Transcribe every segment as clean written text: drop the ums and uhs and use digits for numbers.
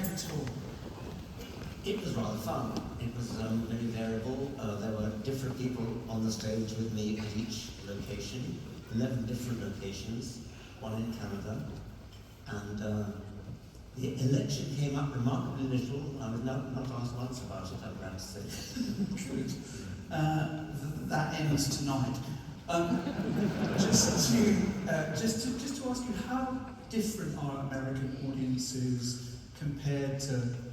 like the tour? It was rather fun. It was very variable. There were different people on the stage with me at each location, 11 different locations, one in Canada. And the election came up remarkably little. I was not asked once about it, I'm glad to say. Good. That ends tonight. Just to ask you, how different are American audiences compared to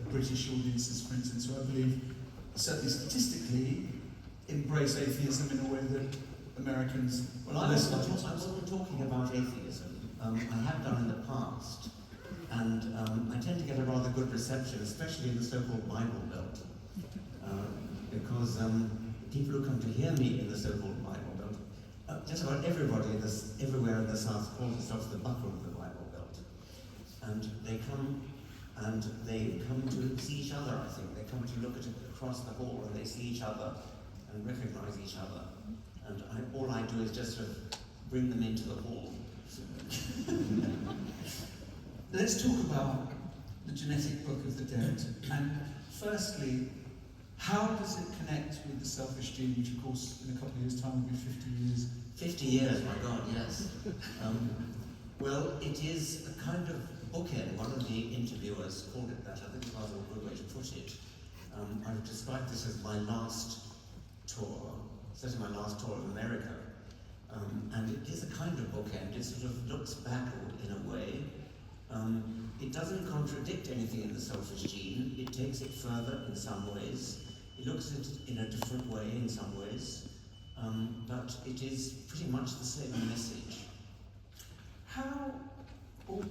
British audiences, for instance, who I believe, certainly statistically, embrace atheism in a way that Americans... Well, I wasn't talking about atheism. I have done in the past, and I tend to get a rather good reception, especially in the so-called Bible Belt, because people who come to hear me in the so-called Bible Belt, just about everybody everywhere in the South calls itself the buckle of the Bible Belt, and they come to see each other. I think they come to look at it across the hall, and they see each other and recognize each other. And all I do is just sort of bring them into the hall. Let's talk about the genetic book of the dead. And firstly, how does it connect with the selfish gene, which of course in a couple of years' time will be 50 years? 50 years, my God, yes. Well, it is a kind of bookend. One of the interviewers called it that. I think it's rather a good way to put it. I've described this as my last tour, certainly my last tour of America. And it is a kind of bookend. It sort of looks backward in a way. It doesn't contradict anything in the selfish gene. It takes it further in some ways. It looks at it in a different way in some ways. But it is pretty much the same message. How, or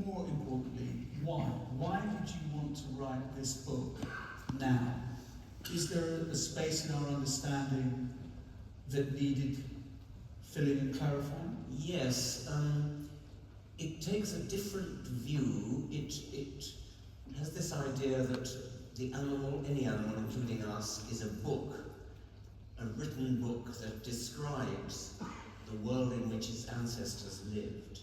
more importantly, why? Why did you want to write this book now? Is there a space in our understanding that needed filling and clarifying? Yes. It takes a different view. It has this idea that the animal, any animal, including us, is a book, a written book that describes the world in which its ancestors lived.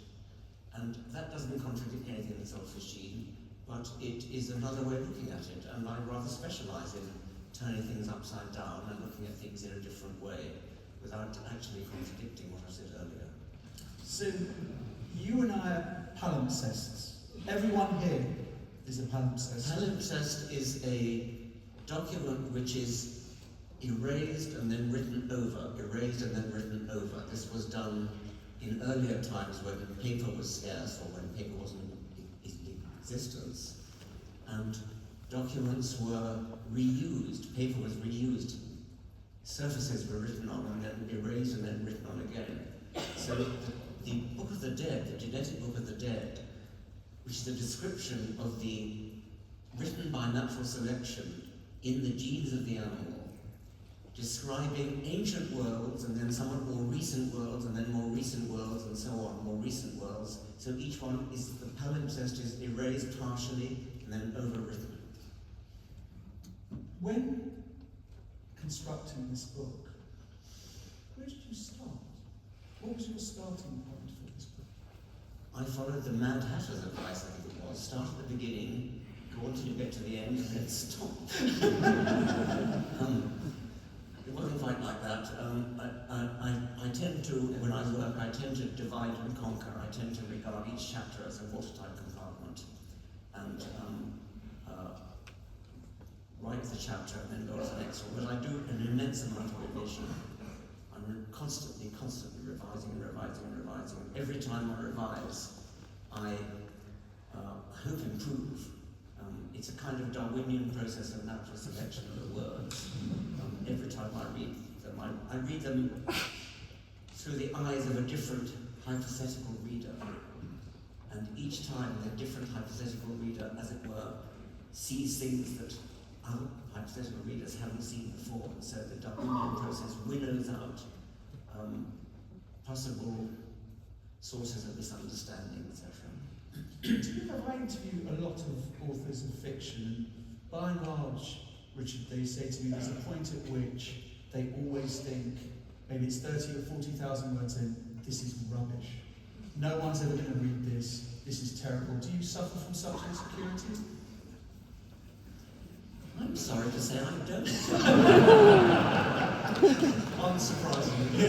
And that doesn't contradict anything in the selfish gene, but it is another way of looking at it, and I rather specialize in turning things upside down and looking at things in a different way, without actually contradicting what I said earlier. So, you and I are palimpsests. Everyone here is a palimpsest. Palimpsest is a document which is erased and then written over, erased and then written over. This was done in earlier times when paper was scarce or when paper wasn't in existence. And documents were reused, paper was reused. Surfaces were written on and then erased and then written on again. So the Book of the Dead, the genetic Book of the Dead, which is a description of the, written by natural selection in the genes of the animal, describing ancient worlds and then somewhat more recent worlds and then more recent worlds and so on, more recent worlds. So each one is, the palimpsest is erased partially and then overwritten. When constructing this book, where did you start? What was your starting point for this book? I followed the Mad Hatter's advice, I think it was. Start at the beginning, go until you get to the end, and then stop. It wasn't quite like that. I tend to, when I work, I tend to divide and conquer. I tend to regard each chapter as a watertight compartment. And write the chapter and then go to the next one. But I do an immense amount of revision. I'm constantly revising and revising and revising. Every time I revise, I hope improve. It's a kind of Darwinian process of natural selection of the words. Every time I read them, I read them through the eyes of a different hypothetical reader. And each time the different hypothetical reader, as it were, sees things that other hypothetical readers haven't seen before. So the Darwinian process winnows out possible sources of misunderstanding, etc. I interview a lot of authors of fiction, and by and large, Richard, they say to me there's a point at which they always think, maybe it's 30 or 40,000 words in, this is rubbish. No one's ever going to read this, this is terrible. Do you suffer from such insecurity? I'm sorry to say I don't. Unsurprisingly.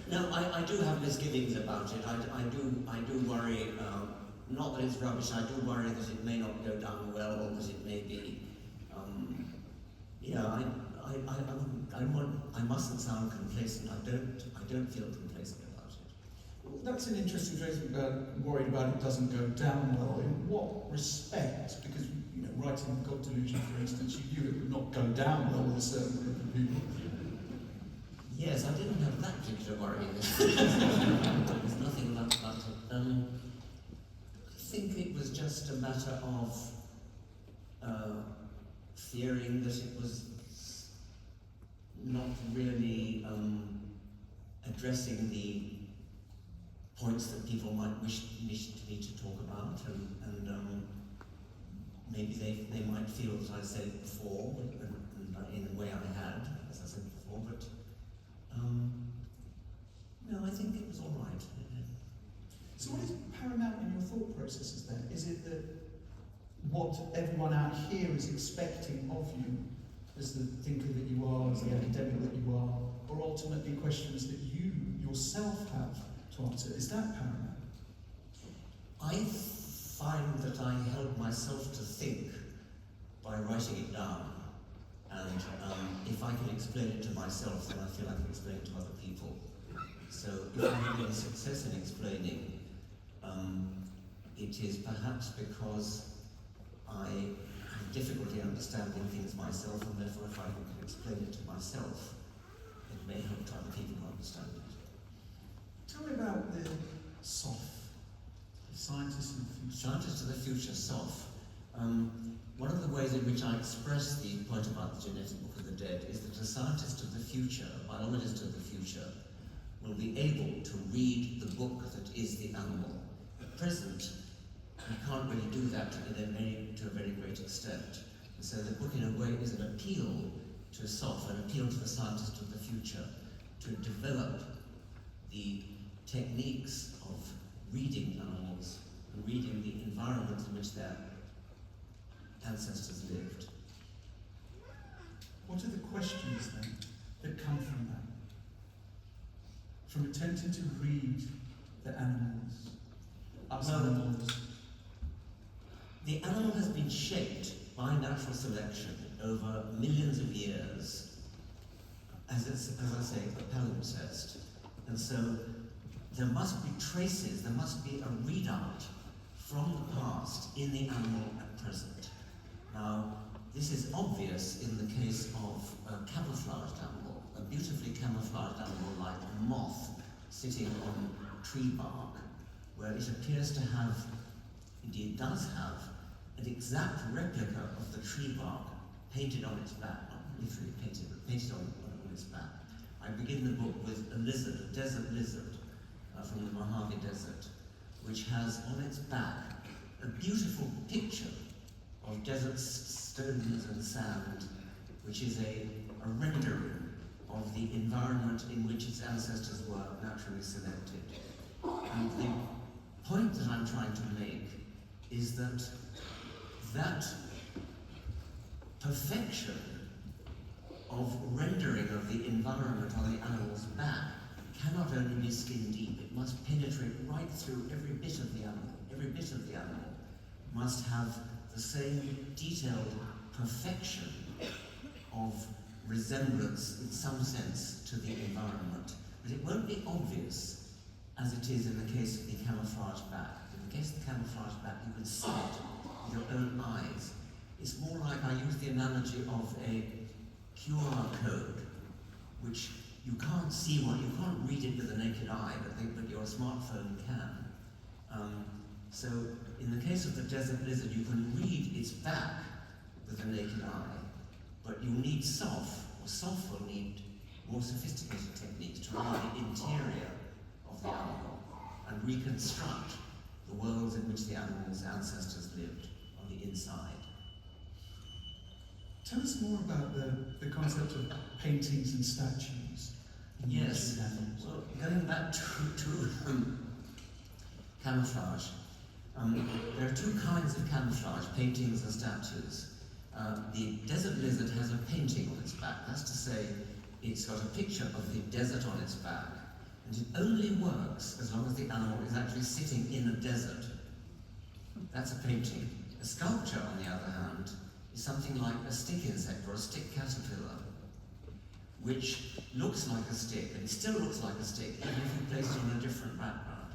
No, I do have misgivings about it. I do worry, not that it's rubbish, I do worry that it may not go down well, or that it may be, I mustn't sound complacent. I don't feel complacent about it. Well, that's an interesting phrase, worried about it doesn't go down well. In what respect? Because, you know, writing God Delusion, for instance, you knew it would not go down well with a certain group of people. Yes, I didn't have that particular worry. There's nothing about it. I think it was just a matter of fearing that it was not really addressing the points that people might wish me to talk about, and maybe they might feel that I said it before, and in a way I had, as I said before, but no, I think it was all right. So what is paramount in your thought processes then? Is it that what everyone out here is expecting of you as the thinker that you are, as the academic that you are, or ultimately questions that you yourself have to answer? Is that paramount? I find that I help myself to think by writing it down. And if I can explain it to myself, then I feel I can explain it to other people. So if I have any success in explaining, it is perhaps because I have difficulty understanding things myself, and therefore if I can explain it to myself, it may help to other people to understand it. Tell me about the SOF, the Scientist of the Future. Scientist of the Future, SOF. One of the ways in which I express the point about the genetic book of the dead is that a scientist of the future, a biologist of the future, will be able to read the book that is the animal. At present, we can't really do that to a very great extent. And so the book, in a way, is an appeal to SOF, an appeal to the scientist of the future, to develop the techniques of reading animals and reading the environment in which their ancestors lived. What are the questions then that come from that? From attempting to read the animals, us animals. The animal has been shaped by natural selection over millions of years, as I say, a palimpsest. And so there must be traces, there must be a readout from the past in the animal at present. Now, this is obvious in the case of a camouflaged animal, a beautifully camouflaged animal like a moth sitting on tree bark, where it appears to have, indeed does have, an exact replica of the tree bark painted on its back, not literally painted, but painted on its back. I begin the book with a lizard, a desert lizard from the Mojave Desert, which has on its back a beautiful picture of desert stones and sand, which is a rendering of the environment in which its ancestors were naturally selected. And the point that I'm trying to make is that that perfection of rendering of the environment on the animal's back cannot only be skin deep, it must penetrate right through every bit of the animal. Every bit of the animal must have the same detailed perfection of resemblance, in some sense, to the environment. But it won't be obvious, as it is in the case of the camouflage back. In the case of the camouflage back, you can see it with your own eyes. It's more like, I use the analogy of a QR code, which you can't see you can't read it with the naked eye, but your smartphone can. So in the case of the desert lizard, you can read its back with the naked eye, but you need SOF, or SOF will need more sophisticated techniques to read the interior of the animal and reconstruct the worlds in which the animal's ancestors lived on the inside. Tell us more about the concept of paintings and statues. Yes, well, going back to camouflage, there are two kinds of camouflage, paintings and statues. The desert lizard has a painting on its back. That's to say, it's got a picture of the desert on its back, and it only works as long as the animal is actually sitting in a desert. That's a painting. A sculpture, on the other hand, is something like a stick insect or a stick caterpillar, which looks like a stick, and it still looks like a stick, even if you place it on a different background.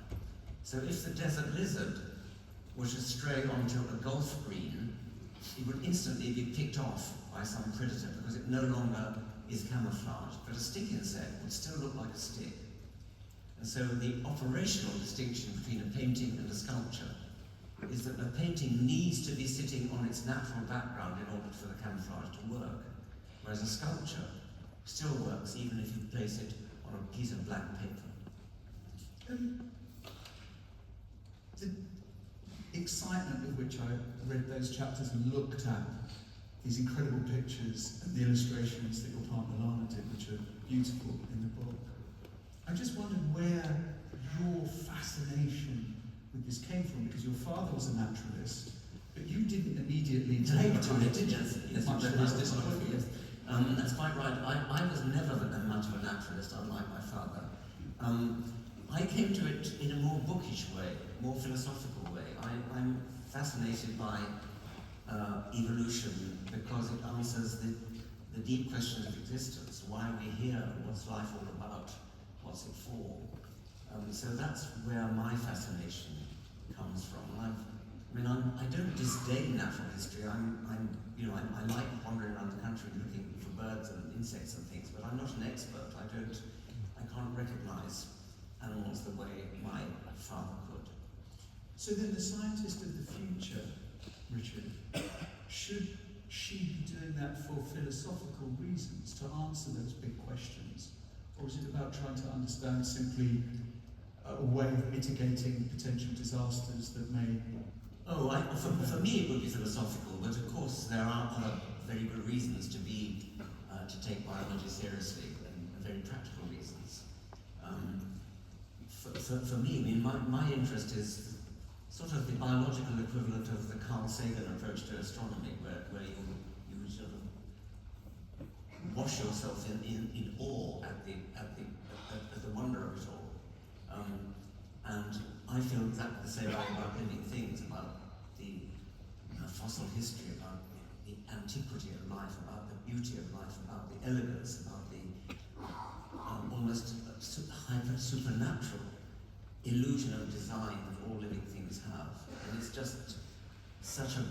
So if the desert lizard were to stray onto a golf green, it would instantly be picked off by some predator because it no longer is camouflaged. But a stick insect would still look like a stick. And so the operational distinction between a painting and a sculpture is that a painting needs to be sitting on its natural background in order for the camouflage to work, whereas a sculpture still works even if you place it on a piece of blank paper. The excitement with which I read those chapters and looked at these incredible pictures and the illustrations that your partner Lana did, which are beautiful in the book, I just wondered where your fascination with this came from, because your father was a naturalist, but you didn't immediately take to it, did you? Yes, Much yes, to his disappointment. yes. That's quite right. I was never much of a naturalist, unlike my father. I came to it in a more bookish way, more philosophical way. I'm fascinated by evolution because it answers the deep questions of existence. Why are we here? What's life all about? What's it for? So that's where my fascination comes from. I don't disdain natural history. I like wandering around the country looking for birds and insects and things, but I'm not an expert. I can't recognize animals the way my father could. So then the scientist of the future, Richard, should she be doing that for philosophical reasons, to answer those big questions? Or is it about trying to understand simply a way of mitigating potential disasters that may... For me it would be philosophical, but of course there are other very good reasons to take biology seriously, and very practical reasons. For me, my interest is sort of the biological equivalent of the Carl Sagan approach to astronomy, where you sort of wash yourself in awe at the wonder of it all. And I feel exactly the same way about living things, about the fossil history, about the antiquity of life, about the beauty of life, about the elegance, about the almost supernatural illusion of design that all living things have. And it's just such a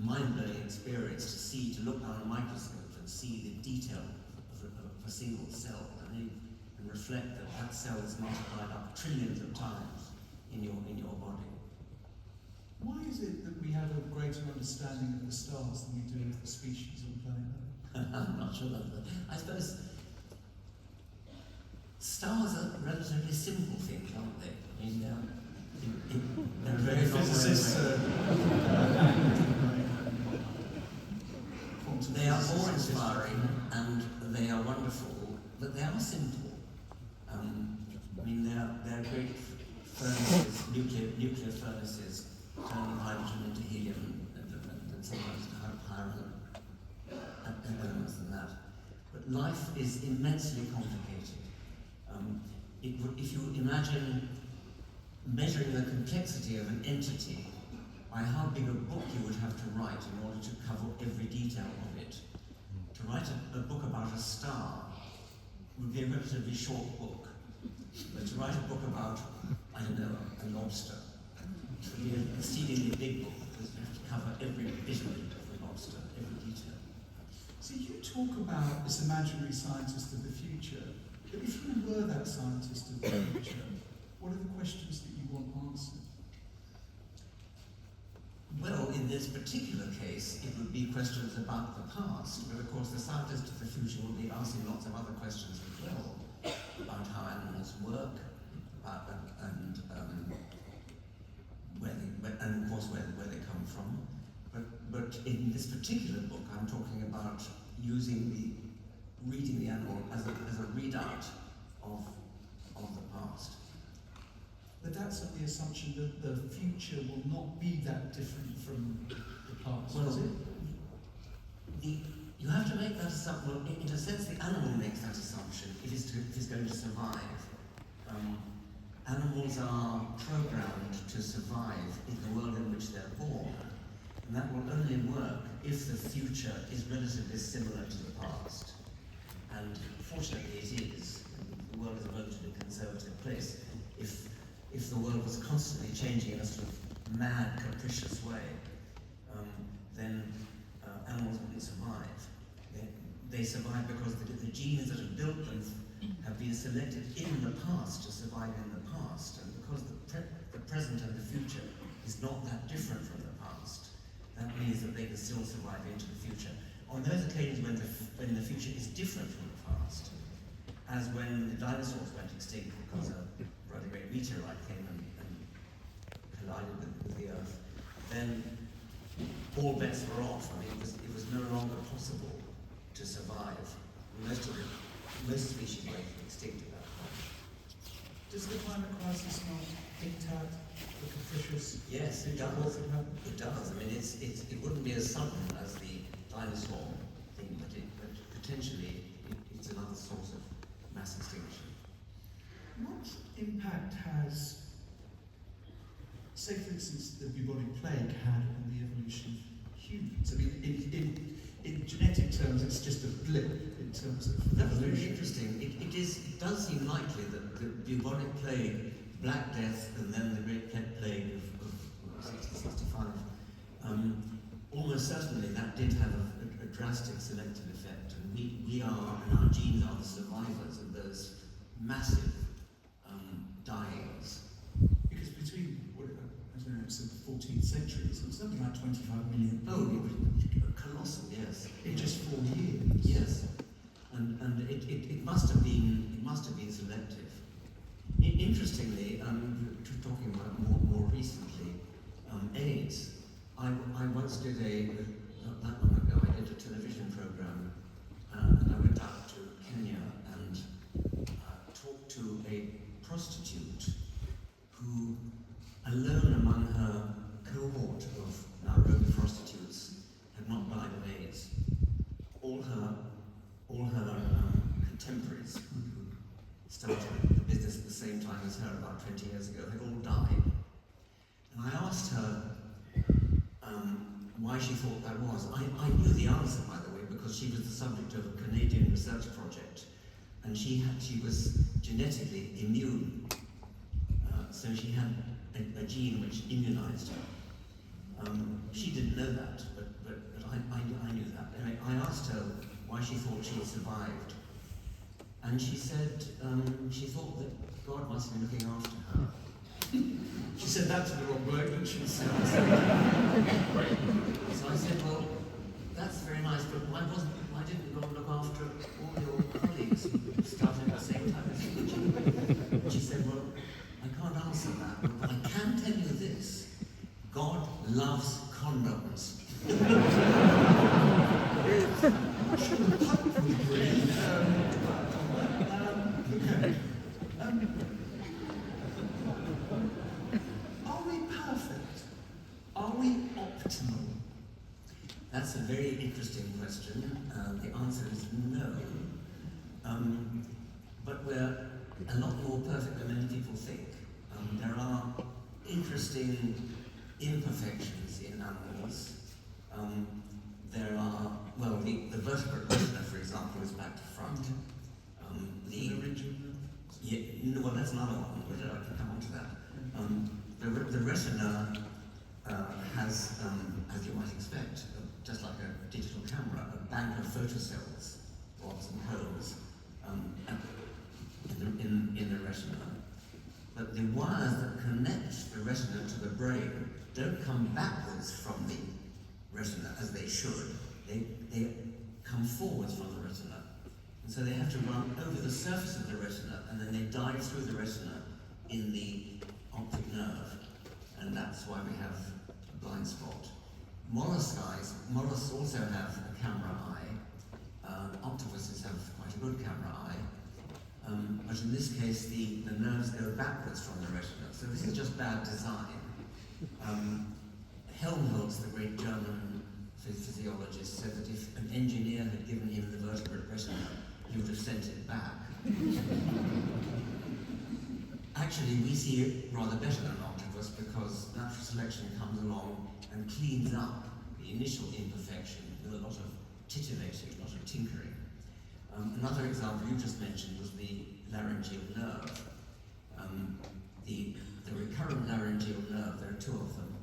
mind-blowing experience to look down a microscope and see the detail of a single cell, and reflect that cell is multiplied up trillions of times in your body. Why is it that we have a greater understanding of the stars than we do of the species on planet Earth? I'm not sure about that. I suppose stars are relatively simple things, aren't they? I mean, they're very physicists. They are awe-inspiring and they are wonderful, but they are simple. They're great furnaces, nuclear furnaces, turning hydrogen into helium and sometimes higher elements than that. But life is immensely complicated. If you imagine measuring the complexity of an entity by how big a book you would have to write in order to cover every detail of it, to write a book about a star would be a relatively short book. But to write a book about, I don't know, a lobster, it would be an exceedingly big book because you have to cover every bit of it, of the lobster, every detail. So you talk about this imaginary scientist of the future, but if you were that scientist of the future, what are the questions that you want answered? Well, in this particular case, it would be questions about the past, but of course the scientist of the future will be asking lots of other questions as well, about how animals work, and of course where they come from. But in this particular book, I'm talking about reading the animal as a readout of the past. But that's on the assumption that the future will not be that different well, in a sense, the animal makes that assumption. It is going to survive. Animals are programmed to survive in the world in which they're born, and that will only work if the future is relatively similar to the past. And fortunately, it is. The world is a relatively conservative place. If the world was constantly changing in a sort of mad, capricious way, then animals wouldn't survive. They survive because the genes that have built them have been selected in the past to survive in the past, and because the present and the future is not that different from the past, that means that they can still survive into the future. On those occasions when the future is different from the past, as when the dinosaurs went extinct because a rather great meteorite came and collided with the Earth, then all bets were off. I mean, it was no longer possible to survive. Most species went extinct at that point. Does the climate crisis not hint at the capricious? Yes, it does. It does. I mean, it wouldn't be as sudden as the dinosaur thing, but potentially it's another source of mass extinction. What impact has, say for instance, the bubonic plague had on the evolution of humans? I mean, in genetic terms, it's just a blip in terms of That's very evolution. interesting. It does seem likely that the bubonic plague, Black Death, and then the Great Plague of 1665, almost certainly that did have a drastic selective effect, and we are, and our genes are the survivors of those massive dyings. Because between, I don't know, it's the 14th century, it was something like 25 million people. Oh, it was colossal, yes. In just 4 years. Yes, and it must have been selective. Interestingly, talking about more recently, AIDS. I once did not long ago, I did a television program, and I went out to Kenya and talked to a prostitute who, alone among her cohort of Nairobi prostitutes, had not died of AIDS. All her contemporaries who started the business at the same time as her about 20 years ago had all died. And I asked her why she thought that was. I knew the answer, by the way, because she was the subject of a Canadian research project, and she was genetically immune. So she had a gene which immunized her. She didn't know that, but I knew that. Anyway, I asked her why she thought she had survived, and she said she thought that God must be looking after her. She said that to the wrong bloke, didn't she? So I said, well, that's very nice, but why didn't God look after all your colleagues who started at the same time as you? She said, well, I can't answer that, but I can tell you this: God loves condoms. Okay. Are we perfect? Are we optimal? That's a very interesting question. The answer is no. But we're a lot more perfect than many people think. There are interesting imperfections in animals. There are, well, the vertebrate retina, for example, is back to front. Well, that's another one, but I can come on to that. The retina has, as you might expect, just like a digital camera, a bank of photocells, rods and cones, in the retina. But the wires that connect the retina to the brain don't come backwards from the retina as they should. They come forwards from the retina. And so they have to run over the surface of the retina, and then they dive through the retina in the optic nerve. And that's why we have a blind spot. Mollusks also have a camera eye. Octopuses have quite a good camera eye. But in this case, the nerves go backwards from the retina. So this is just bad design. Helmholtz, the great German physiologist, said that if an engineer had given him the vertebrate retina, he would have sent it back. Actually, we see it rather better than an octopus because natural selection comes along and cleans up the initial imperfection with a lot of titillating, a lot of tinkering. Another example you just mentioned was the laryngeal nerve. The recurrent laryngeal nerve, there are two of them.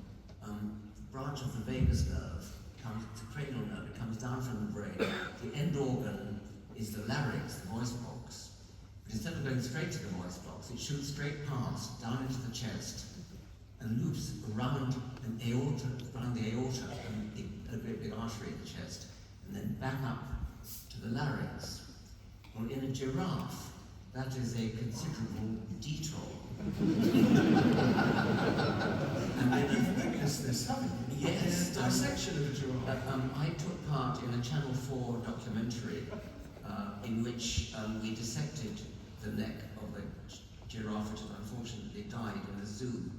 The branch of the vagus nerve comes, it's a cranial nerve, it comes down from the brain. The end organ is the larynx, the voice box. But instead of going straight to the voice box, it shoots straight past, down into the chest, and loops around an aorta, around the aorta, a great big artery in the chest, and then back up to the larynx. Well, in a giraffe, that is a considerable detour. And you've witnessed this, haven't you? Yes. In a dissection of a giraffe. I took part in a Channel 4 documentary in which we dissected the neck of a giraffe which had unfortunately died in a zoo.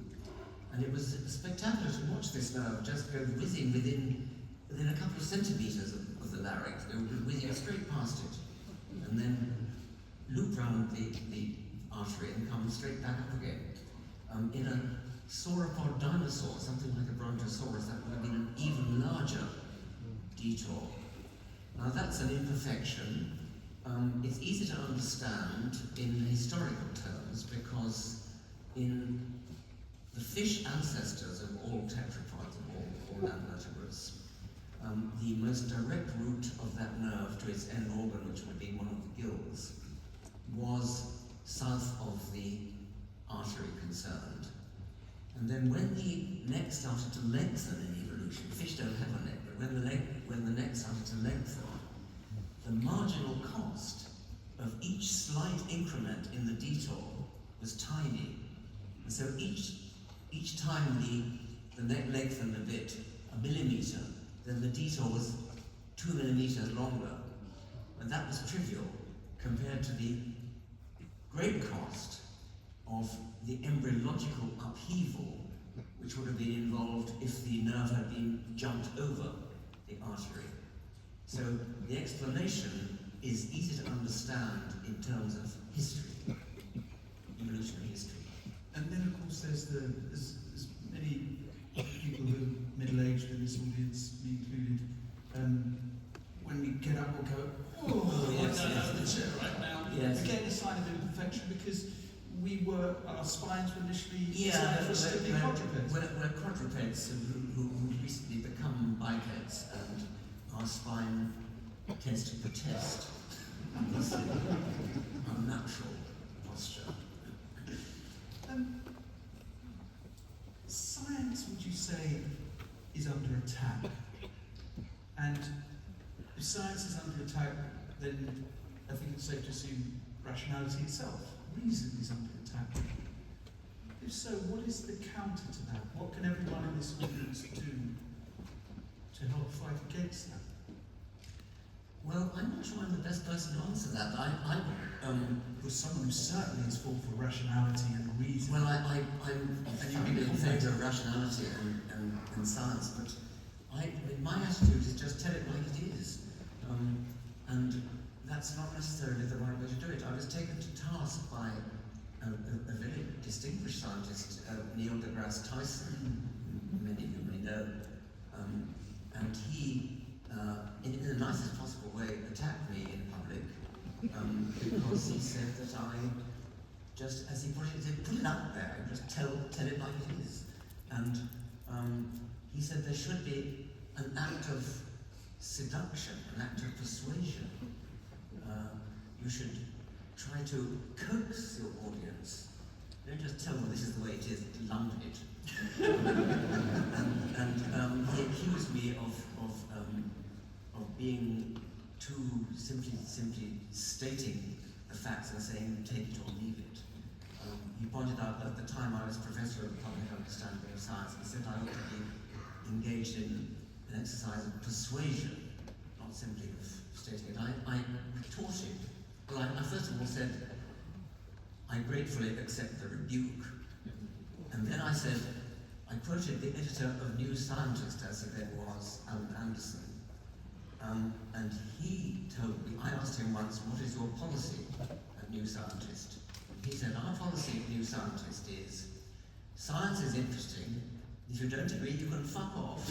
And it was spectacular to watch this nerve just go whizzing within a couple of centimetres of the larynx, go whizzing straight past it, and then loop round the artery and come straight back up again. In a sauropod dinosaur, something like a brontosaurus, that would have been an even larger detour. Now that's an imperfection. It's easy to understand in historical terms because in the fish ancestors of all tetrapods, of all land vertebrates, the most direct route of that nerve to its end organ, which would have been one of the gills, was south of the artery concerned. And then when the neck started to lengthen in evolution, fish don't have a neck, but when the neck started to lengthen, the marginal cost of each slight increment in the detour was tiny. And so each time the neck lengthened a bit, a millimetre, then the detour was 2 millimetres longer. And that was trivial compared to the great cost of the embryological upheaval which would have been involved if the nerve had been jumped over the artery. So the explanation is easy to understand in terms of history, evolutionary history. And then, of course, there's many people who are middle-aged in this audience, me included. When we get up, we'll go, oh, yes, I don't yes, know the chair right now. Yes. Again, a sign of imperfection because our spines were initially Yeah, designed for be quadrupeds. we're quadrupeds who recently become bipeds, and our spine tends to protest this unnatural posture. Science, would you say, is under attack? And if science is under attack, then I think it's safe to assume rationality itself, reason, is under attack. If so, what is the counter to that? What can everyone in this audience do to help fight against that? Well, I'm not sure I'm the best person to answer that. With someone who certainly is full for rationality and reason. Well, I'm in favour of rationality and science, but my attitude is just tell it like it is. And that's not necessarily the right way to do it. I was taken to task by a very distinguished scientist, Neil deGrasse Tyson, who many of you may know, and he, in the nicest possible way, attacked me in public because he said that I just, as he put it, he said, put it out there, just tell it like it is. And he said there should be an act of seduction, an act of persuasion. You should try to coax your audience. Don't just tell them this is the way it is, lump it. and he accused me of being too simply stating the facts and saying take it or leave it. He pointed out that at the time I was professor of public understanding of science, and said I ought to be engaged in an exercise of persuasion, not simply of stating it. I retorted. Well, I first of all said, I gratefully accept the rebuke. And then I said, I quoted the editor of New Scientist, as it then was, Alan Anderson, and he told me, I asked him once, what is your policy at New Scientist? And he said, our policy at New Scientist is, science is interesting, if you don't agree, you can fuck off.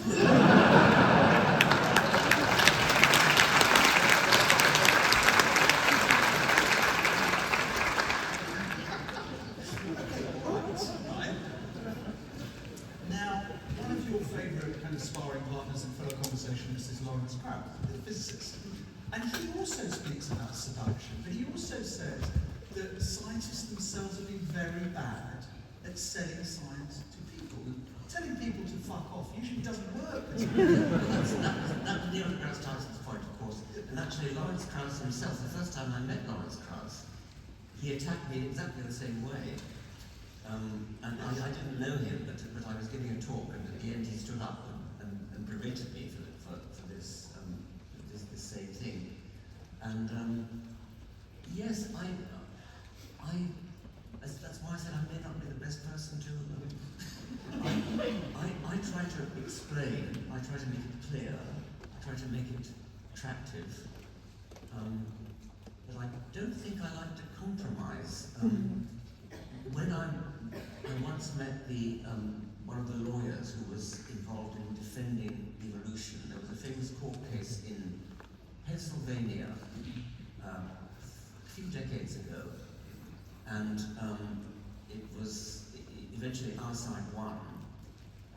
Sparring partners and fellow conversationalists is Lawrence Krauss, the physicist. And he also speaks about seduction, but he also says that scientists themselves have been very bad at selling science to people. Telling people to fuck off usually doesn't work. That's Neil deGrasse Tyson's point, of course. And actually, Lawrence Krauss himself, the first time I met Lawrence Krauss, he attacked me in exactly the same way. And I didn't know him, but I was giving a talk, and at the end he stood up and berated me for this same thing. And yes, that's why I said I may not be the best person to. I try to explain, I try to make it clear, I try to make it attractive, but I don't think I like to compromise. When I once met one of the lawyers who was involved in defending evolution. There was a famous court case in Pennsylvania a few decades ago, and it was eventually our side won.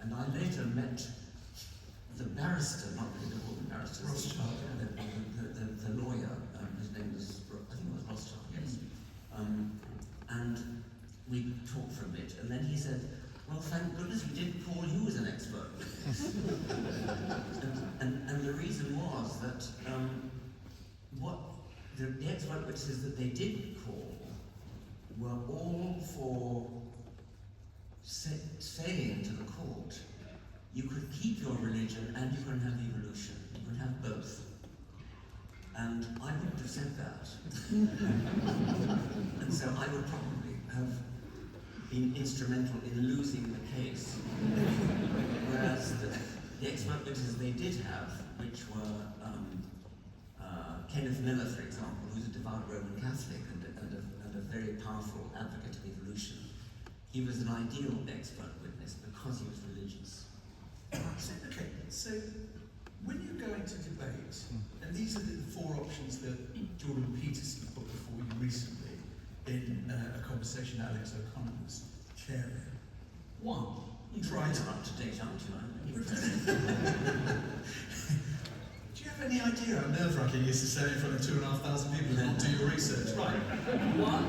And I later met the barrister, not really the woman barrister, the lawyer, his name was, I think it was Rothschild, yes. And we talked for a bit, and then he said, well, thank goodness we didn't call you as an expert. and the reason was that what the expert witnesses that they didn't call were all for saying to the court, you could keep your religion and you can have evolution. You can have both. And I wouldn't have said that. And so I would probably have been instrumental in losing the case. Whereas the expert witnesses they did have, which were Kenneth Miller, for example, who's a devout Roman Catholic and a very powerful advocate of evolution, he was an ideal expert witness because he was religious. So when you go into debate, and these are the four options that Jordan Peterson put before you recently in a conversation that Alex O'Connor was chairing. One, try to up to date, aren't you? Do you have any idea how nerve-wracking it is to stand in front of 2,500 people and not do your research? Right. One,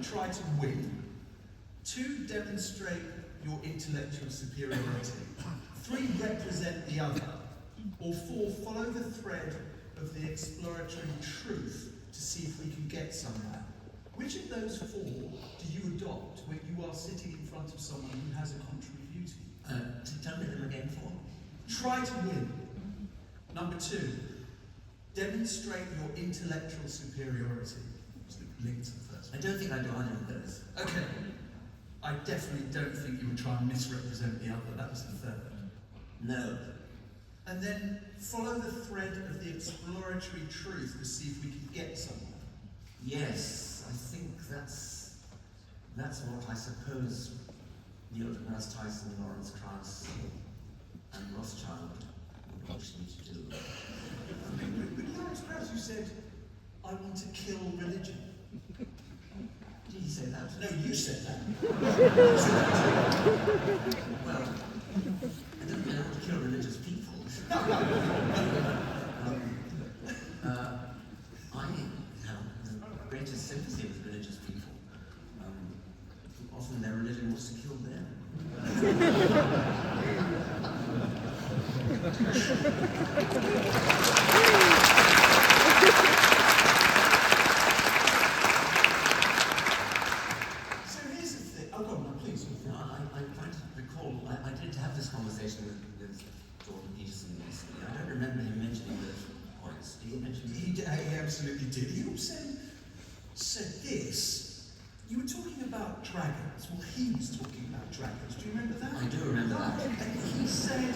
try to win. Two, demonstrate your intellectual superiority. Three, represent the other. Or four, follow the thread of the exploratory truth to see if we can get somewhere. Which of those four do you adopt when you are sitting in front of someone who has a contrary view to you? Tell me them again, four. Try to win. Number two, demonstrate your intellectual superiority. It's linked to the first one. I don't think I do either of those. Okay. I definitely don't think you would try and misrepresent the other. That was the third. No. And then follow the thread of the exploratory truth to see if we can get somewhere. Yes, I think that's what I suppose Neil deGrasse Tyson, Lawrence Krauss, and Rothschild would wish me to do. But Lawrence Krauss, you said, I want to kill religion. Did he say that? No, you said that. Well, I don't mean I want to kill religious people. I have the greatest sympathy with religious people. Often their religion wants to kill them. So here's the thing. Oh, go on, please. I'm trying to recall, I did have this conversation with Jordan Peterson recently. I don't remember him mentioning those points. Did he mention them? He absolutely did. He also said this. You were talking about dragons. well, he was talking about dragons. Do you remember that? I do remember that. And he said,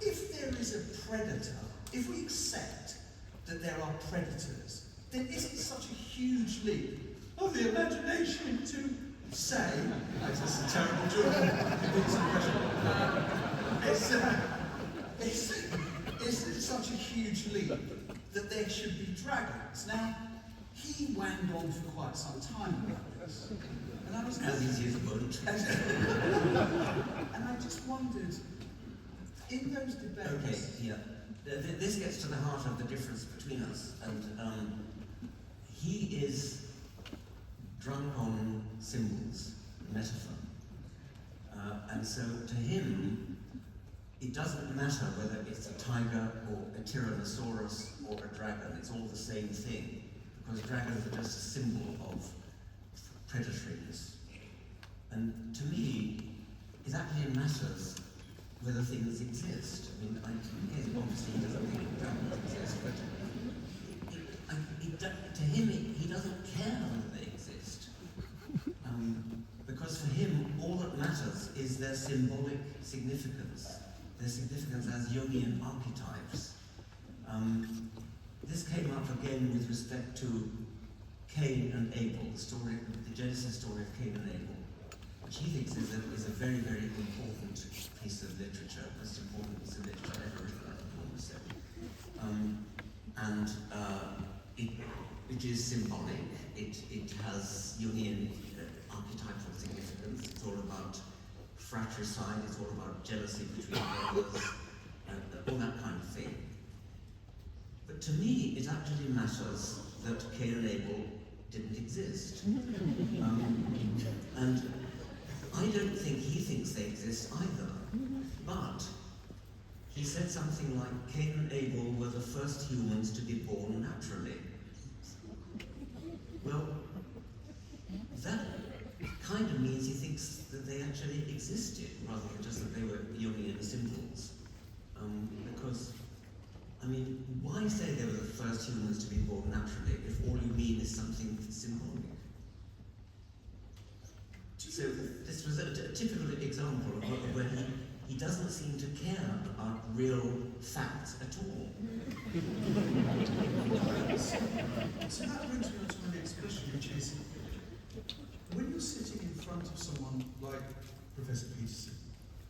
if there is a predator, if we accept that there are predators, then is it such a huge leap of the imagination to say, that's just a terrible joke, is it such a huge leap that there should be dragons? Now, he wanged on for quite some time about this. And I was As easy as a bullet. And I just wondered, in those debates... Okay, yeah. This gets to the heart of the difference between us. And he is drunk on symbols, metaphor. And so to him, it doesn't matter whether it's a tiger or a tyrannosaurus or a dragon, it's all the same thing. Because dragons are just a symbol of predatoriness. And to me, it actually matters whether things exist. I mean, obviously he doesn't think dragons exist, but to him, he doesn't care whether they exist. Because for him, all that matters is their symbolic significance, their significance as Jungian archetypes. This came up again with respect to Cain and Abel, the Genesis story of Cain and Abel, which he thinks is a very, very important piece of literature, most important piece of literature ever written, I think one would say. It is symbolic, it has Jungian archetypal significance, it's all about fratricide, it's all about jealousy between brothers, all that kind of thing. But to me, it actually matters that Cain and Abel didn't exist. And I don't think he thinks they exist either. But he said something like, Cain and Abel were the first humans to be born naturally. Well, that kind of means he thinks that they actually existed, rather than just that they were Jungian symbols. Because, I mean, why say they were the first humans to be born naturally if all you mean is something symbolic? So this was a typical example of where he doesn't seem to care about real facts at all. So that brings me on to my next question, which is, when you're sitting in front of someone like Professor Peterson,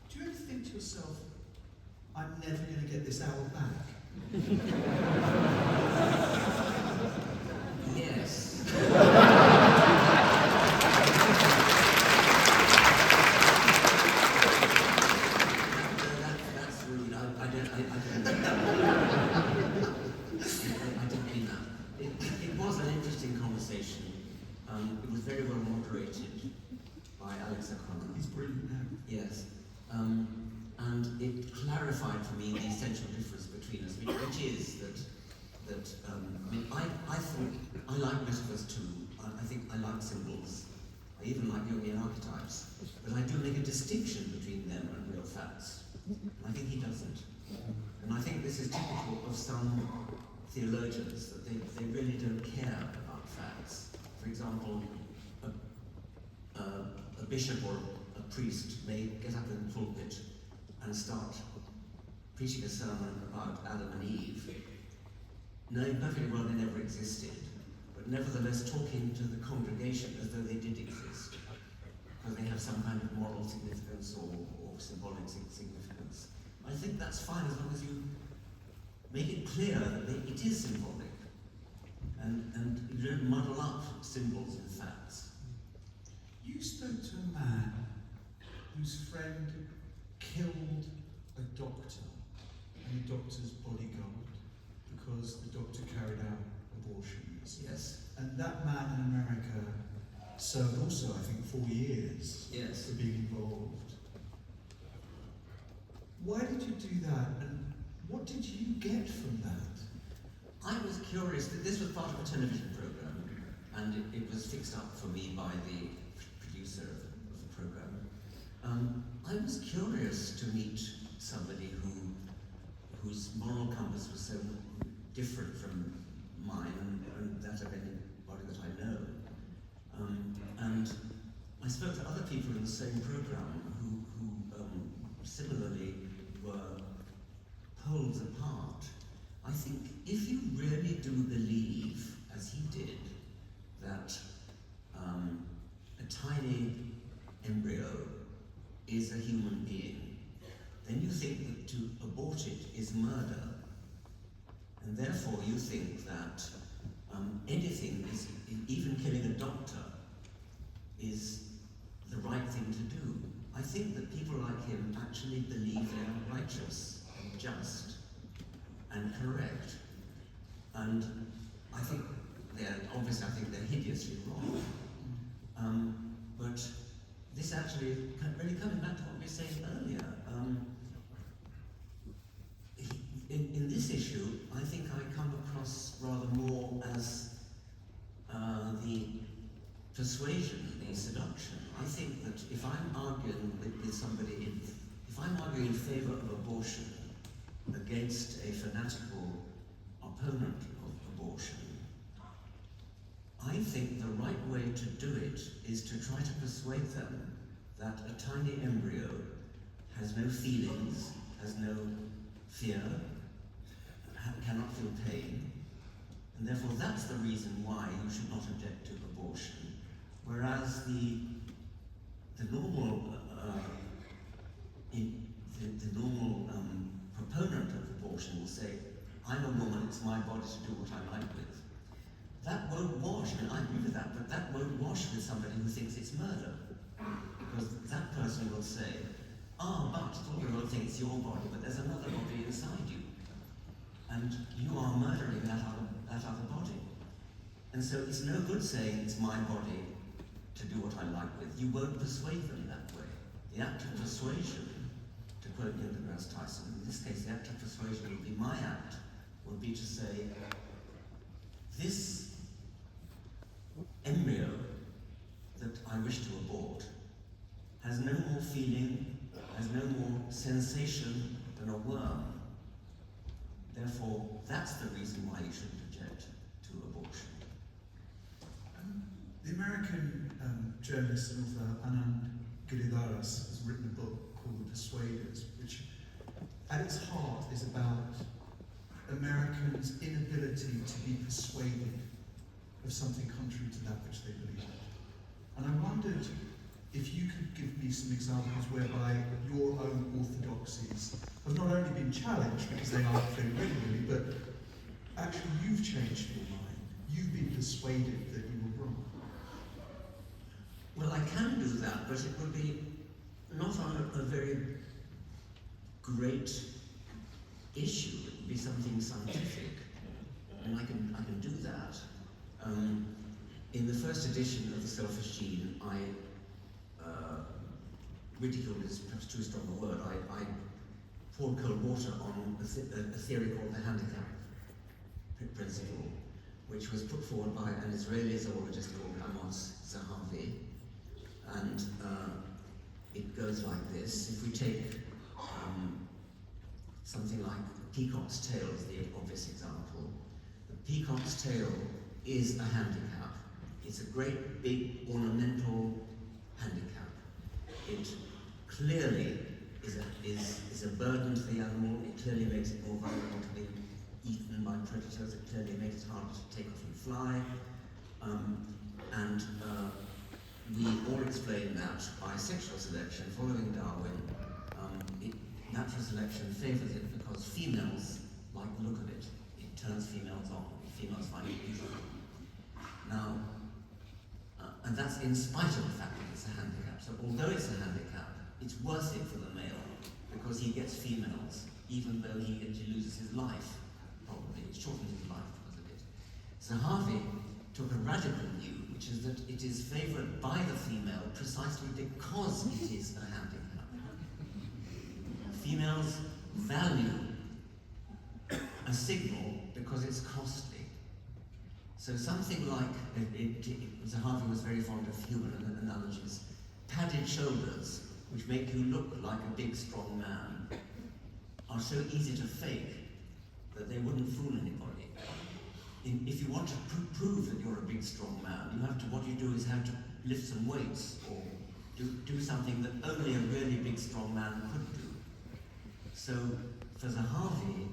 do you ever think to yourself, I'm never going to get this hour back? Yes. That's rude. I don't mean that. It was an interesting conversation. It was very well moderated by Alex O'Connor. He's brilliant now. Yes. And it clarified for me the essential difference between us, which is that I mean, I think I like metaphors too. I think I like symbols. I even like Jungian archetypes. But I do make a distinction between them and real facts. And I think he doesn't. And I think this is typical of some theologians, that they really don't care about facts. For example, a bishop or a priest may get up in the pulpit and start preaching a sermon about Adam and Eve, knowing perfectly well they never existed, but nevertheless talking to the congregation as though they did exist, because they have some kind of moral significance or symbolic significance. I think that's fine as long as you make it clear that it is symbolic, and you don't muddle up symbols and facts. You spoke to a man whose friend killed a doctor and the doctor's bodyguard because the doctor carried out abortions. Yes. And that man in America served also, I think, 4 years Yes. for being involved. Why did you do that, and what did you get from that? I was curious, that this was part of a television program, and it was fixed up for me by the producer of the program. I was curious to meet somebody whose moral compass was so different from mine and that of anybody that I know. And I spoke to other people in the same program who similarly were poles apart. I think if you really do believe, as he did, that a tiny embryo is a human being, then you think that to abort it is murder. And therefore you think that anything, even killing a doctor, is the right thing to do. I think that people like him actually believe they are righteous and just and correct. And I think obviously I think they're hideously wrong. But this actually, really coming back to what we were saying earlier, in this issue, I think I come across rather more as the persuasion, the seduction. I think that if I'm arguing with somebody, if I'm arguing in favour of abortion against a fanatical opponent of abortion, I think the right way to do it is to try to persuade them that a tiny embryo has no feelings, has no fear, cannot feel pain, and therefore that's the reason why you should not object to abortion. Whereas the normal proponent of abortion will say, I'm a woman, it's my body to do what I like with. That won't wash, I mean, I agree with that, but that won't wash with somebody who thinks it's murder. Because that person will say, but you will think it's your body, but there's another body inside you. And you are murdering that other body. And so it's no good saying it's my body to do what I like with. You won't persuade them that way. The act of persuasion, to quote Neil deGrasse Tyson, in this case the act of persuasion would be my act, would be to say, this embryo that I wish to abort has no more feeling, has no more sensation than a worm. Therefore, that's the reason why you shouldn't object to abortion. The American journalist and author Anand Giridharadas has written a book called The Persuaders, which at its heart is about Americans' inability to be persuaded of something contrary to that which they believe. And I wondered if you could give me some examples whereby your own orthodoxies have not only been challenged, because they are very regularly, but actually you've changed your mind. You've been persuaded that you were wrong. Well, I can do that, but it would be not on a very great issue. It would be something scientific, and I can do that. In the first edition of The Selfish Gene, I ridiculed is perhaps too strong a word. I poured cold water on a theory called the handicap principle, which was put forward by an Israeli zoologist called Amos Zahavi, and it goes like this. If we take something like a peacock's tail as the obvious example, the peacock's tail is a handicap. It's a great big ornamental handicap. It clearly is a burden to the animal. It clearly makes it more vulnerable to being eaten by predators. It clearly makes it harder to take off and fly. We all explain that by sexual selection, following Darwin, natural selection favours it because females like the look of it. It turns females on. Females find it beautiful. Now, and that's in spite of the fact that it's a handicap. So although it's a handicap, it's worth it for the male because he gets females, even though he loses his life, probably. It shortens his life because of it. So Harvey took a radical view, which is that it is favoured by the female precisely because it is a handicap. Females value a signal because it's costly. So something like, Harvey was very fond of human analogies, padded shoulders, which make you look like a big, strong man, are so easy to fake that they wouldn't fool anybody. if you want to prove that you're a big, strong man, what you do is have to lift some weights or do something that only a really big, strong man could do. So for Zahavi,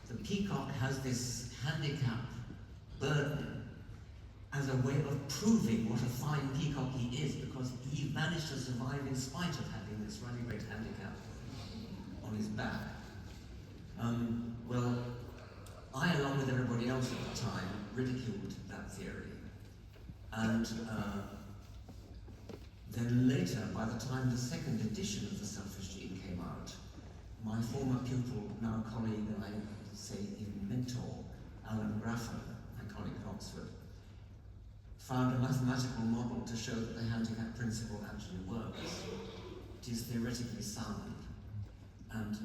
the peacock has this handicap burden as a way of proving what a fine peacock he is, because he managed to survive in spite of having this really great handicap on his back. Well, I, along with everybody else at the time, ridiculed that theory. And then later, by the time the second edition of The Selfish Gene came out, my former pupil, now colleague, and I say even mentor, Alan Graffan, my colleague at Oxford, found a mathematical model to show that the handicap principle actually works. It is theoretically sound. And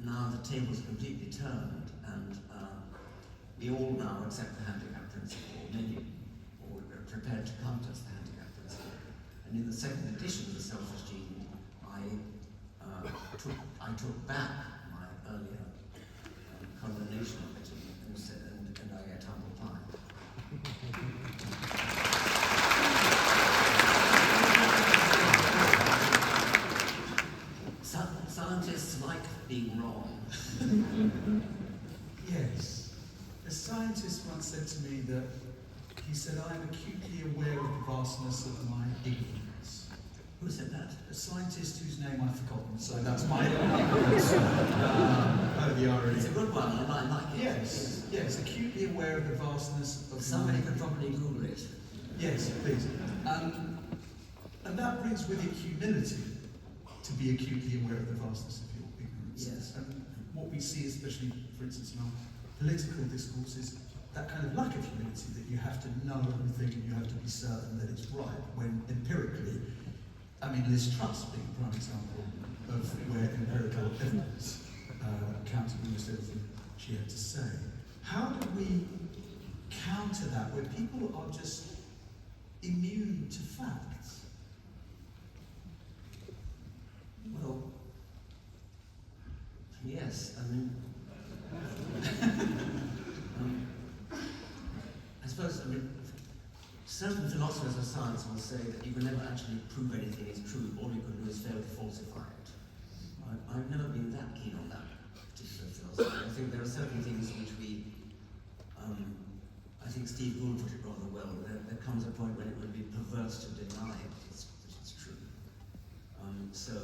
now the table's completely turned, and we all now accept the handicap principle, many, or are prepared to contest the handicap principle. And in the second edition of The Selfish Gene, I took back my earlier condemnation of it and said, and I ate humble pie. Scientists like being wrong. Yes. A scientist once said to me that, he said, I am acutely aware of the vastness of my ignorance. Who said that? A scientist whose name I've forgotten, so that's my ignorance. The irony. It's a good one, I like it. Yes, acutely aware of the vastness of somebody could probably Google it. Yes, please. And that brings with it humility, to be acutely aware of the vastness of your ignorance. Yes. And what we see, especially, for instance, in our political discourse, is that kind of lack of humility, that you have to know everything and you have to be certain that it's right, when empirically, I mean, Liz Truss being a prime example of where empirical evidence counted almost everything she had to say. How do we counter that, where people are just immune to facts? Well, yes, I mean, I suppose, certain philosophers of science will say that you can never actually prove anything is true, all you can do is fail to falsify it. I've never been that keen on that particular philosophy. I think there are certain things which we, I think Steve Gould put it rather well, there comes a point when it would be perverse to deny that it's true. So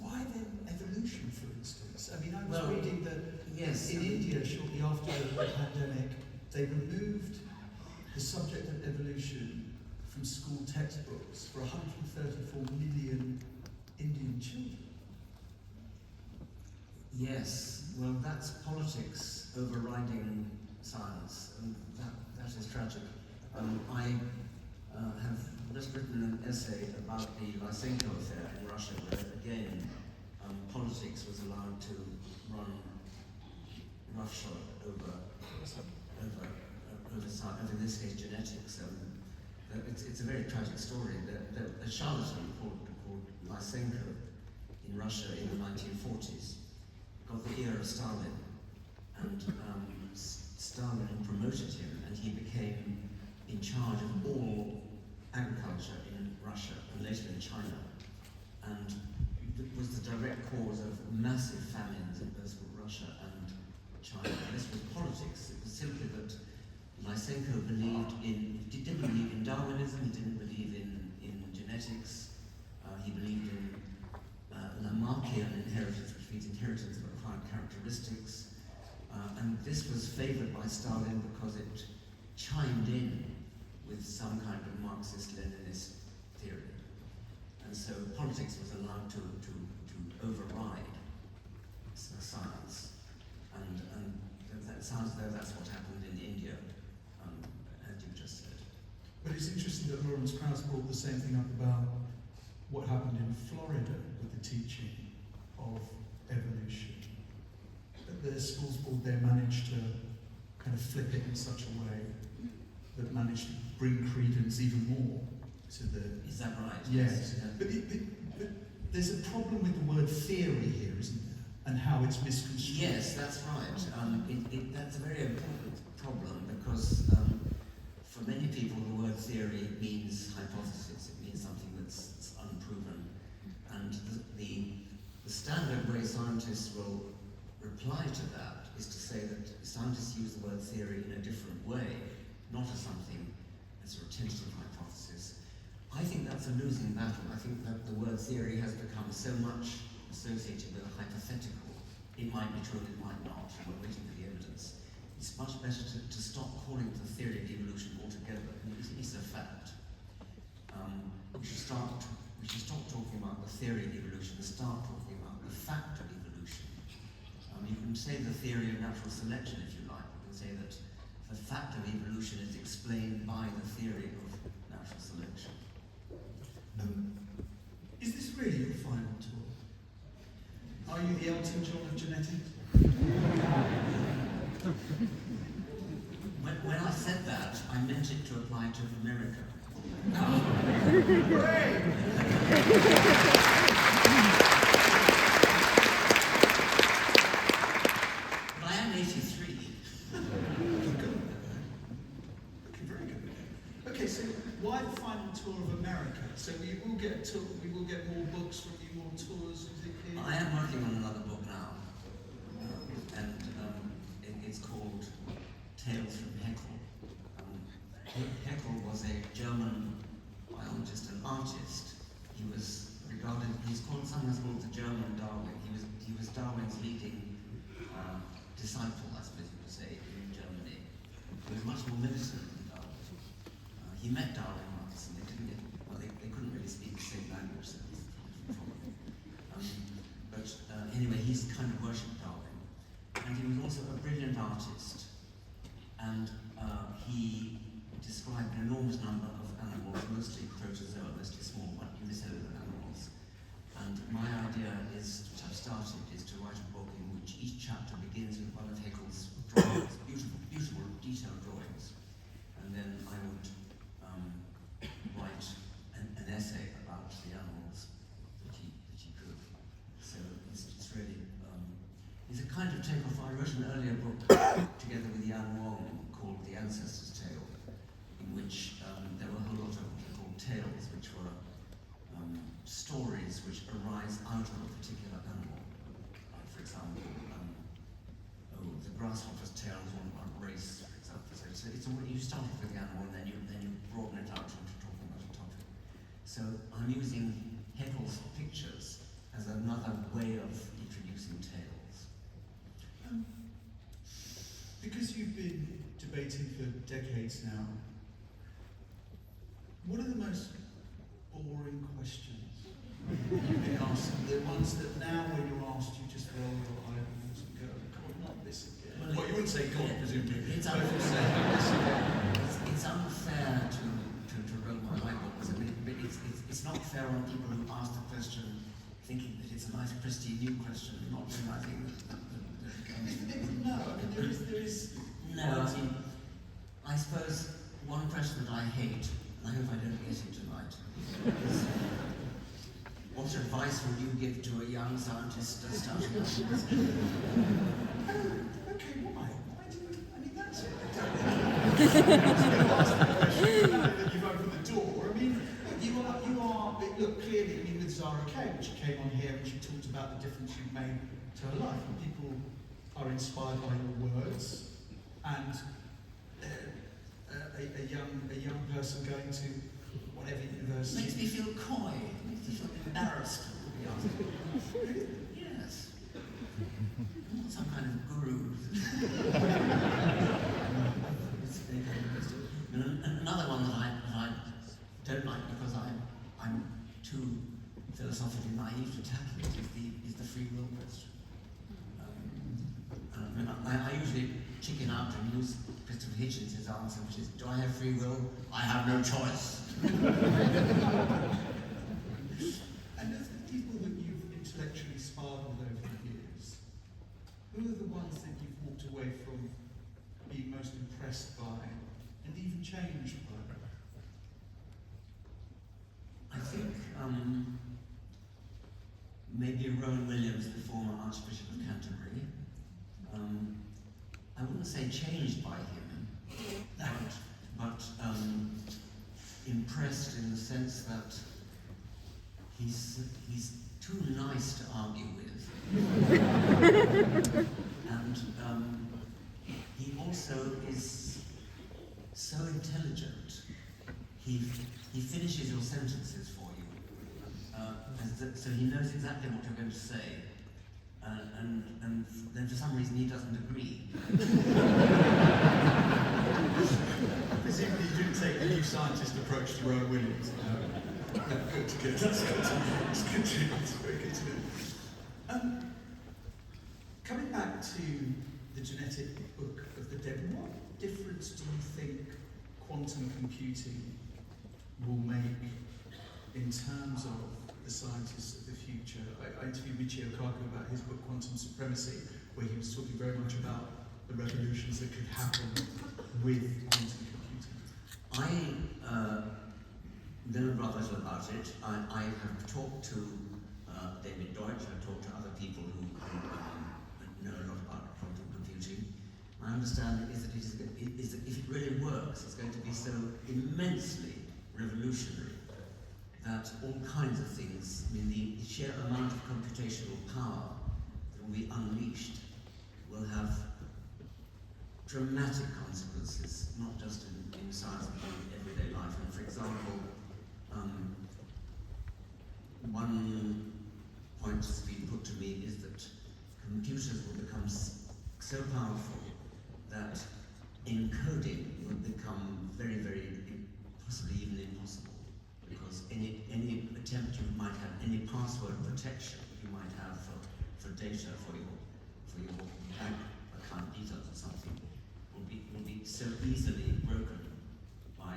why then evolution, for instance? I mean, I was well, reading that yes, in India, shortly after the pandemic, they removed the subject of evolution from school textbooks for 134 million Indian children. yes, well, that's politics overriding science, and that is tragic. I have just written an essay about the Lysenko affair in Russia, where again politics was allowed to run roughshod over in this case genetics. It's a very tragic story. A charlatan called Lysenko in Russia in the 1940s got the ear of Stalin, and Stalin promoted him, and he became in charge of all agriculture in Russia and later in China, and it was the direct cause of massive famines in both Russia and China. And this was politics. It was simply that Lysenko didn't believe in Darwinism, he didn't believe in genetics, he believed in Lamarckian inheritance, which means inheritance of acquired characteristics, and this was favoured by Stalin because it chimed in with some kind of Marxist-Leninist theory. And so politics was allowed to override science. And that sounds as though that's what happened in India, as you just said. But it's interesting that Lawrence Krauss brought the same thing up about what happened in Florida with the teaching of evolution. That the schools board there managed to kind of flip it in such a way that managed to bring credence even more to the... Is that right? Yes. Yeah. But there's a problem with the word theory here, isn't there? And and how it's misconstrued. Yes, that's right. That's a very important problem because for many people the word theory means hypothesis. It means something that's unproven. And the standard way scientists will reply to that is to say that scientists use the word theory in a different way, not as something as a tentative hypothesis. I think that's a losing battle. I think that the word theory has become so much associated with a hypothetical. It might be true and it might not. We're waiting for the evidence. It's much better to stop calling it the theory of evolution altogether. It's a fact. We should stop talking about the theory of evolution and start talking about the fact of evolution. You can say the theory of natural selection if you like. You can say that the fact of evolution is explained by the theory of natural selection. Is this really your final tour? Are you the Elton John of genetics? When I said that, I meant it to apply to America. Great! But I am 83. Good. Okay, very good. Okay, so why the final tour of America? So we will get more books from you, more tours, is it clear? I am working on another book now, and it's called Tales from Haeckel. Haeckel was a German biologist and artist. He was regarded, sometimes called the German Darwin. He was Darwin's leading disciple, I suppose you could say, in Germany. He was much more militant than Darwin. He met Darwin once, and they couldn't really speak the same language. So anyway, he's kind of worshipped Darwin. And he was also a brilliant artist. And he described an enormous number of animals, mostly protozoa, mostly small unicellular animals. And my idea is, which I've started, is to write a book in which each chapter begins with one of Haeckel's drawings, beautiful, detailed drawings. And then I would write an essay about the animals that he could. So it's really, it's a kind of takeoff. I wrote an earlier book together with Yan Wong called The Ancestor's Tale, in which there were a whole lot of what are called tales, which were stories which arise out of a particular animal. Like, for example, the grasshopper's tale is one about race, for example. So you start off with the animal and then you broaden it out into talking about a topic. So I'm using Haeckel's pictures as another way of introducing tales. Because you've been debating for decades now, what are the most boring questions you've been asked? The ones that now, when you're asked, you just roll your eyeballs and go, God, not this again. Well, you wouldn't say God, presumably. It's unfair to roll my eyeballs. I mean, it's not fair on people who ask the question thinking that it's a nice, pristine new question, and not realizing that no, I mean, there is. No, I mean, I suppose one question that I hate, and I hope I don't get it tonight, is what advice would you give to a young scientist starting out? Okay, why? Why do you? I mean, that's it. I was going to ask the question now that you've opened the door. I mean, you are. Look, clearly, I mean, with Zara Kay, when she came on here and she talked about the difference you've made to her life, and people are inspired by your words, and a young person going to whatever university. Makes me feel coy. Makes me feel embarrassed to be asked. Yes. I'm not some kind of guru. And another one that I don't like because I'm too philosophically naive to tackle it is the free will question. I usually chicken out and use Christopher Hitchens' answer, which is, do I have free will? I have no choice. And of the people that you've intellectually sparred with over the years, who are the ones that you've walked away from being most impressed by and even changed by? I think maybe Rowan Williams, the former Archbishop of Canterbury. I wouldn't say changed by him, but impressed in the sense that he's too nice to argue with. And he also is so intelligent. He finishes your sentences for you. So he knows exactly what you're going to say. And then for some reason he doesn't agree. Presumably you didn't take the new scientist approach to Rowan Williams. No, good. That's good. That's good to know. That's very good to know. Coming back to the genetic book of the dead, what difference do you think quantum computing will make in terms of the scientists of the future? I interviewed Michio Kaku about his book Quantum Supremacy, where he was talking very much about the revolutions that could happen with quantum computing. I know rather little about it. I have talked to David Deutsch, I've talked to other people who know a lot about quantum computing. My understanding is that if it really works, it's going to be so immensely revolutionary that all kinds of things, I mean, the sheer amount of computational power that will be unleashed will have dramatic consequences, not just in science but in everyday life. And for example, one point that's been put to me is that computers will become so powerful that encoding will become very, very, possibly even impossible. Because any attempt you might have, any password protection you might have for data for your bank account details or something will be so easily broken by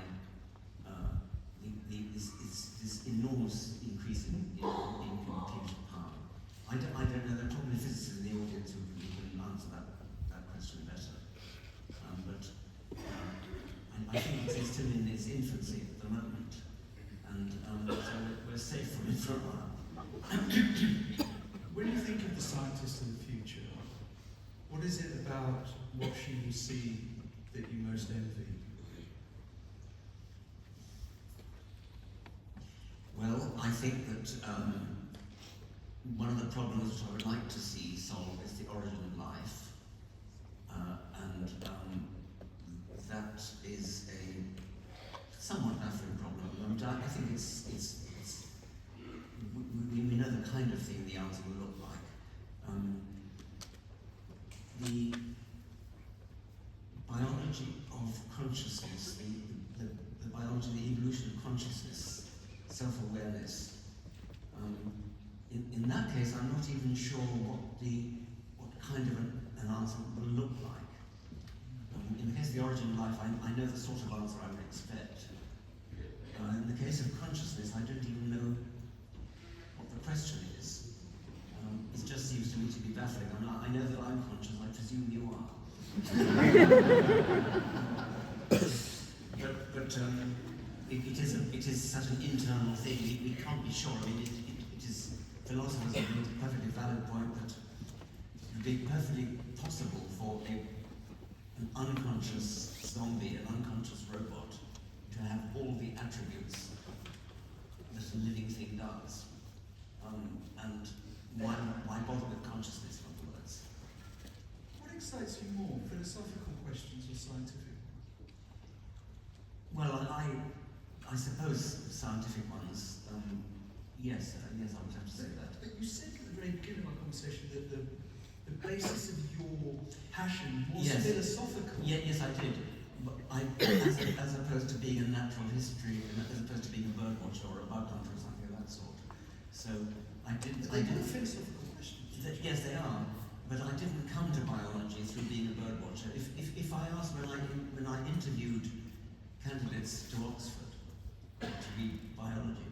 this enormous increase in computing power. I don't know. There are probably physicists in the audience who can answer that question better. I think it's still in its infancy at the moment. And so we're safe from it for a while. When you think of the scientist of the future, what is it about what she will see that you most envy? Well, I think that one of the problems that I would like to see solved is the origin of life. And that is a somewhat baffling problem. I think we know the kind of thing the answer will look like. The biology of consciousness, the biology, the evolution of consciousness, self-awareness. In that case, I'm not even sure what kind of an answer will look like. In the case of the origin of life, I know the sort of answer I would expect. In the case of consciousness, I don't even know what the question is. It just seems to me to be baffling. I know that I'm conscious, I presume you are. but it is such an internal thing, we can't be sure. I mean, it is, philosophers have made a perfectly valid point that it would be perfectly possible for an unconscious zombie, an unconscious robot, to have all the attributes that a living thing does. And why bother with consciousness, in other words? What excites you more, philosophical questions or scientific ones? Well, I suppose scientific ones, yes, I would have to say that. But you said at the very beginning of our conversation that the basis of your passion was philosophical. Yes, I did. But as opposed to being a natural history, as opposed to being a bird watcher or a bug hunter or something of that sort. So I didn't. They were philosophical questions. Yes, they are. But I didn't come to biology through being a bird watcher. If I asked when I interviewed candidates to Oxford to read biology,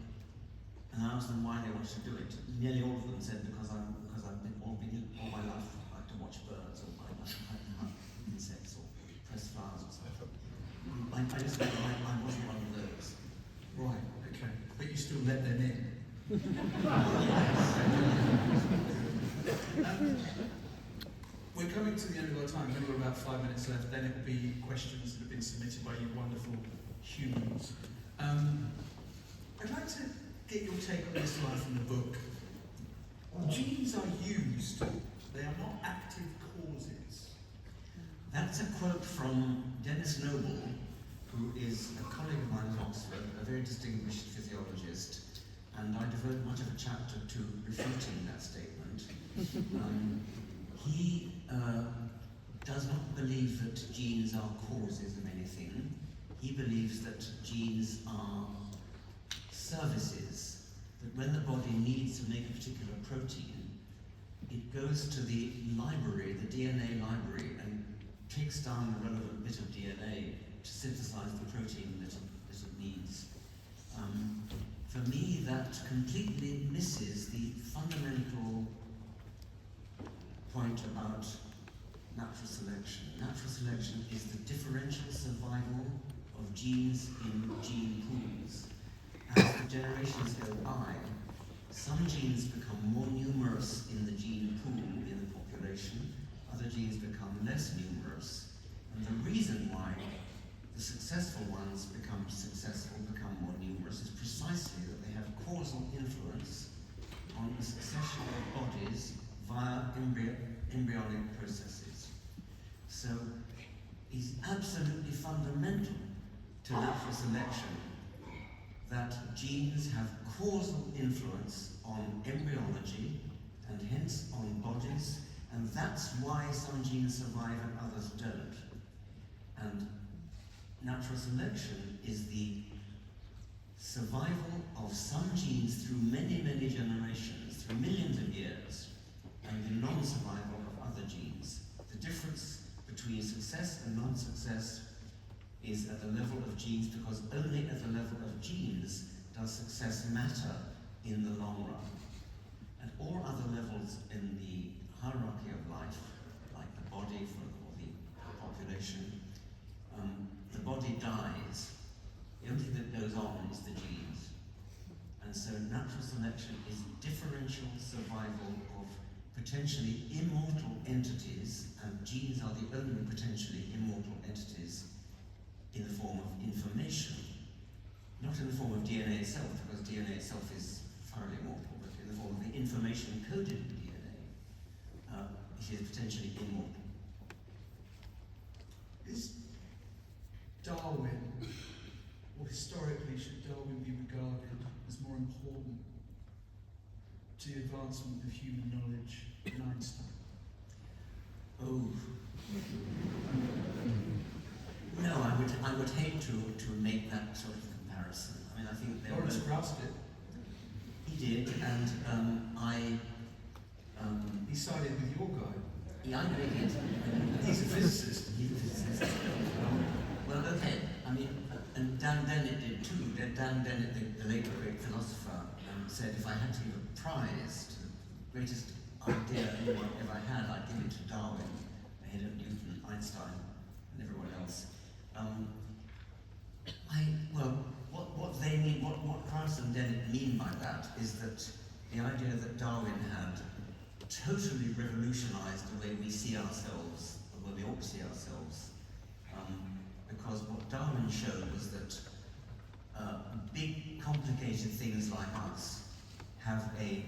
and I asked them why they wanted to do it, nearly all of them said because I've been all my life I like to watch birds, or I like to hunt insects or press flowers or something. I just I wasn't one of those. Right, okay. But you still let them in. Yes. coming to the end of our time. We've only got about 5 minutes left. Then it will be questions that have been submitted by you wonderful humans. I'd like to get your take on this line from the book. Genes are used, they are not active causes. That's a quote from Dennis Noble, who is a colleague of mine at Oxford, a very distinguished physiologist, and I devote much of a chapter to refuting that statement. He does not believe that genes are causes of anything. He believes that genes are services, that when the body needs to make a particular protein, it goes to the library, the DNA library, and takes down the relevant bit of DNA to synthesize the protein that it needs. For me, that completely misses the fundamental point about natural selection. Natural selection is the differential survival of genes in gene pools. As the generations go by, some genes become more numerous in the gene pool in the population, other genes become less numerous. And the reason why the successful ones become more numerous, is precisely that they have causal influence on the succession of bodies via embryonic processes. So it's absolutely fundamental to natural selection that genes have causal influence on embryology and hence on bodies, and that's why some genes survive and others don't. And natural selection is the survival of some genes through many, many generations, through millions of years, and the non-survival of other genes. The difference between success and non-success is at the level of genes, because only at the level of genes does success matter in the long run. At all other levels in the hierarchy of life, like the body or the population, the body dies. The only thing that goes on is the genes. And so natural selection is differential survival of potentially immortal entities, and genes are the only potentially immortal entities in the form of information. Not in the form of DNA itself, because DNA itself is thoroughly immortal, but in the form of the information coded in DNA, it is potentially immortal. Is Darwin, or historically, should Darwin be regarded as more important to the advancement of human knowledge than Einstein? Oh. No, I would hate to make that sort of comparison. I mean, I think they Lawrence Krauss did. He did, and He sided with your guy. yeah, I know he did. He's a physicist. He's a physicist. Well, okay. I mean, and Dan Dennett did too. Dan Dennett, the late great philosopher, said if I had to give a prize to the greatest idea anyone ever had, I'd give it to Darwin, ahead of Newton, Einstein, and everyone else. What they mean, what Krauss and Dennett mean by that is that the idea that Darwin had totally revolutionized the way we see ourselves, the way we ought to see ourselves. Because what Darwin showed was that big, complicated things like us have a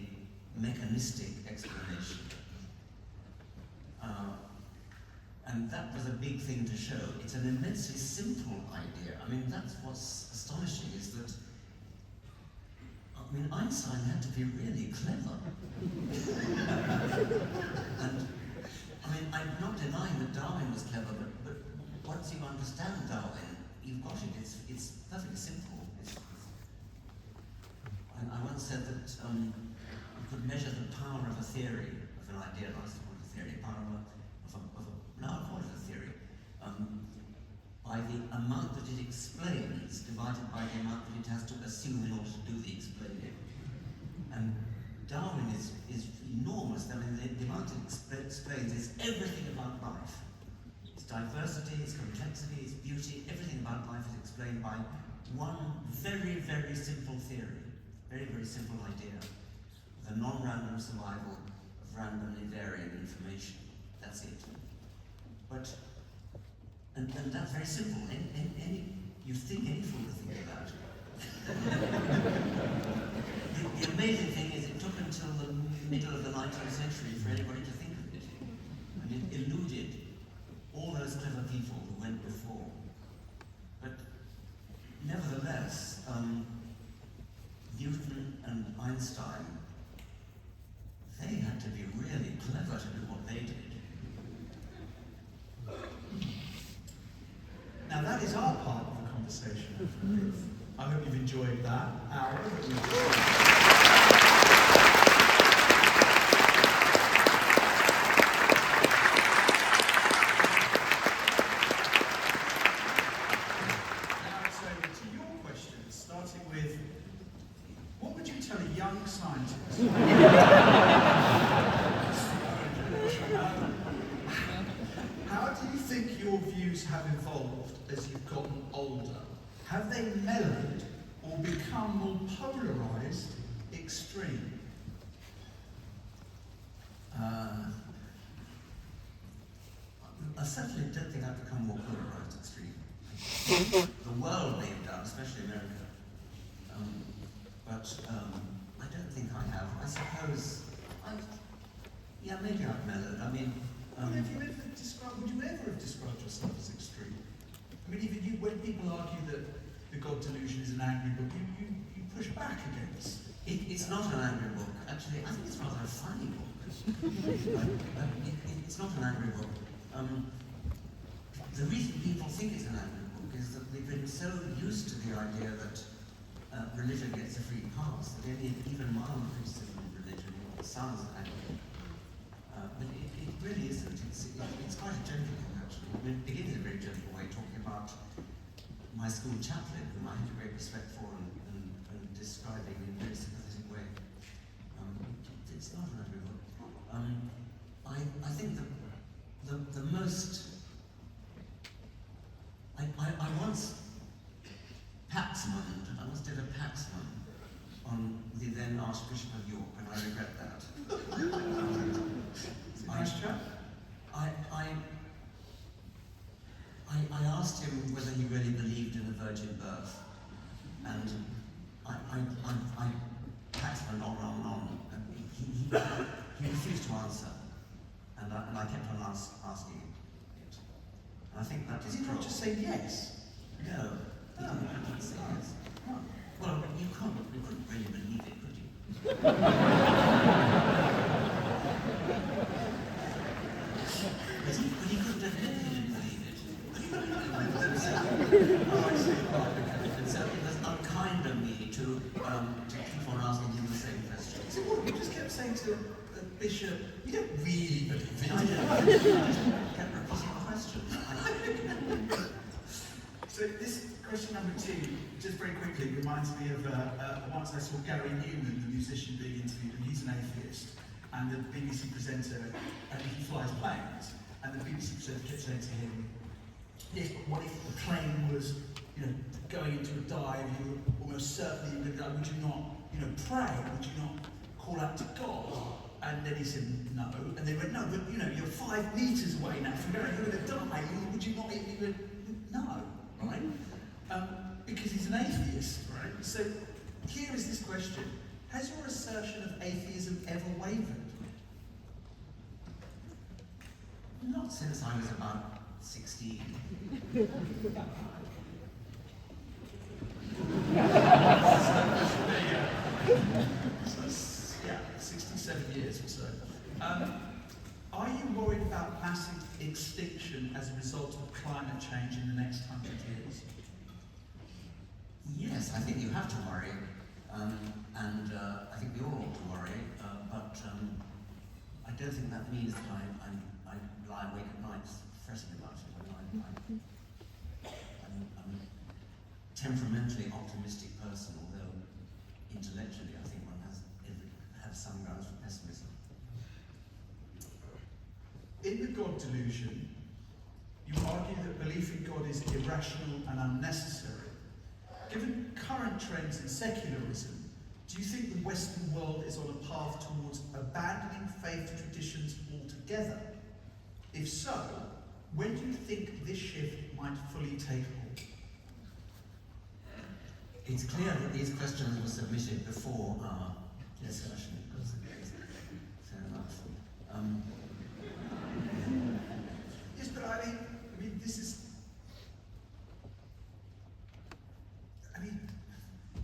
mechanistic explanation. And that was a big thing to show. It's an immensely simple idea. I mean, that's what's astonishing, is that, I mean, Einstein had to be really clever. And, I mean, I'm not denying that Darwin was clever, but once you understand Darwin, you've got it. It's perfectly simple. I once said that you could measure the power of a theory, of an idea, not a theory, power now I call it a theory, by the amount that it explains divided by the amount that it has to assume in order to do the explaining. And Darwin is enormous. I mean, the amount it explains is everything about life. Its diversity, its complexity, its beauty, everything about life is explained by one very, very simple theory, very, very simple idea, the non-random survival of randomly varying information. That's it. it's very simple. You think any fool would think of that. The amazing thing is it took until the middle of the 19th century for anybody to think of it. And it eluded all those clever people who went before. But nevertheless, Newton and Einstein, they had to be really clever to do what they did. Now that is our part of the conversation. I hope you've enjoyed that hour. Now it's over to your questions, starting with, what would you tell a young scientist? How do you think your views have evolved as you've gotten older? Have they mellowed or become more polarised, extreme? I certainly don't think I've become more polarised, extreme. The world may have done, especially America. But I don't think I have. I suppose, maybe I've mellowed. I mean, would you ever have described yourself as extreme? I mean, even you, when people argue that The God Delusion is an angry book, you push back against. It's not an angry book. Actually, I think it's rather a funny book. It's not an angry book. The reason people think it's an angry book is that they've been so used to the idea that religion gets a free pass, that even mild criticism of religion sounds angry. But it really isn't. It's quite a gentle thing, actually. I mean, it begins in a very gentle way, talking about my school chaplain, whom I had great respect for, and describing in a very sympathetic way. It's not an angry book. I think the most... I once did a paxman on the then Archbishop of York, and I regret that. I asked him whether he really believed in a virgin birth, and I paxmaned on, and he refused to answer, and I kept on asking him it. And I think that is Did he not just say yes? No, he didn't say yes. Well, you couldn't really believe it, could you? But he couldn't admit he didn't believe it. And so it was unkind of me to keep on asking him the same question. So what, you just kept saying to the bishop, you don't really believe it. I just kept repeating the question. So this question number 2, just very quickly, reminds me of once I saw Gary Newman, the musician, being interviewed, and he's an atheist, and the BBC presenter, and he flies planes, and the BBC presenter kept saying to him, yes, but what if the plane was, going into a dive, you were almost certainly going to die, would you not, pray, would you not call out to God? And then he said, no, and they went, no, but you're 5 meters away now from going, you're going to die, would you not, he went, no. Right? Because he's an atheist, right? So here is this question. Has your assertion of atheism ever wavered? Not since I was about 16. So, 67 years or so. Are you worried about massive extinction as a result of climate change in the next 100 years? Yes, I think you have to worry, and I think we all ought to worry, but I don't think that means that I lie awake at night fretting about it. I'm a temperamentally optimistic person, although intellectually I think one has some grounds for pessimism. In The God Delusion, you argue that belief in God is irrational and unnecessary. Given current trends in secularism, do you think the Western world is on a path towards abandoning faith traditions altogether? If so, When do you think this shift might fully take hold? It's clear that these questions were submitted before our discussion. Fair enough. Yes, but I mean, this is.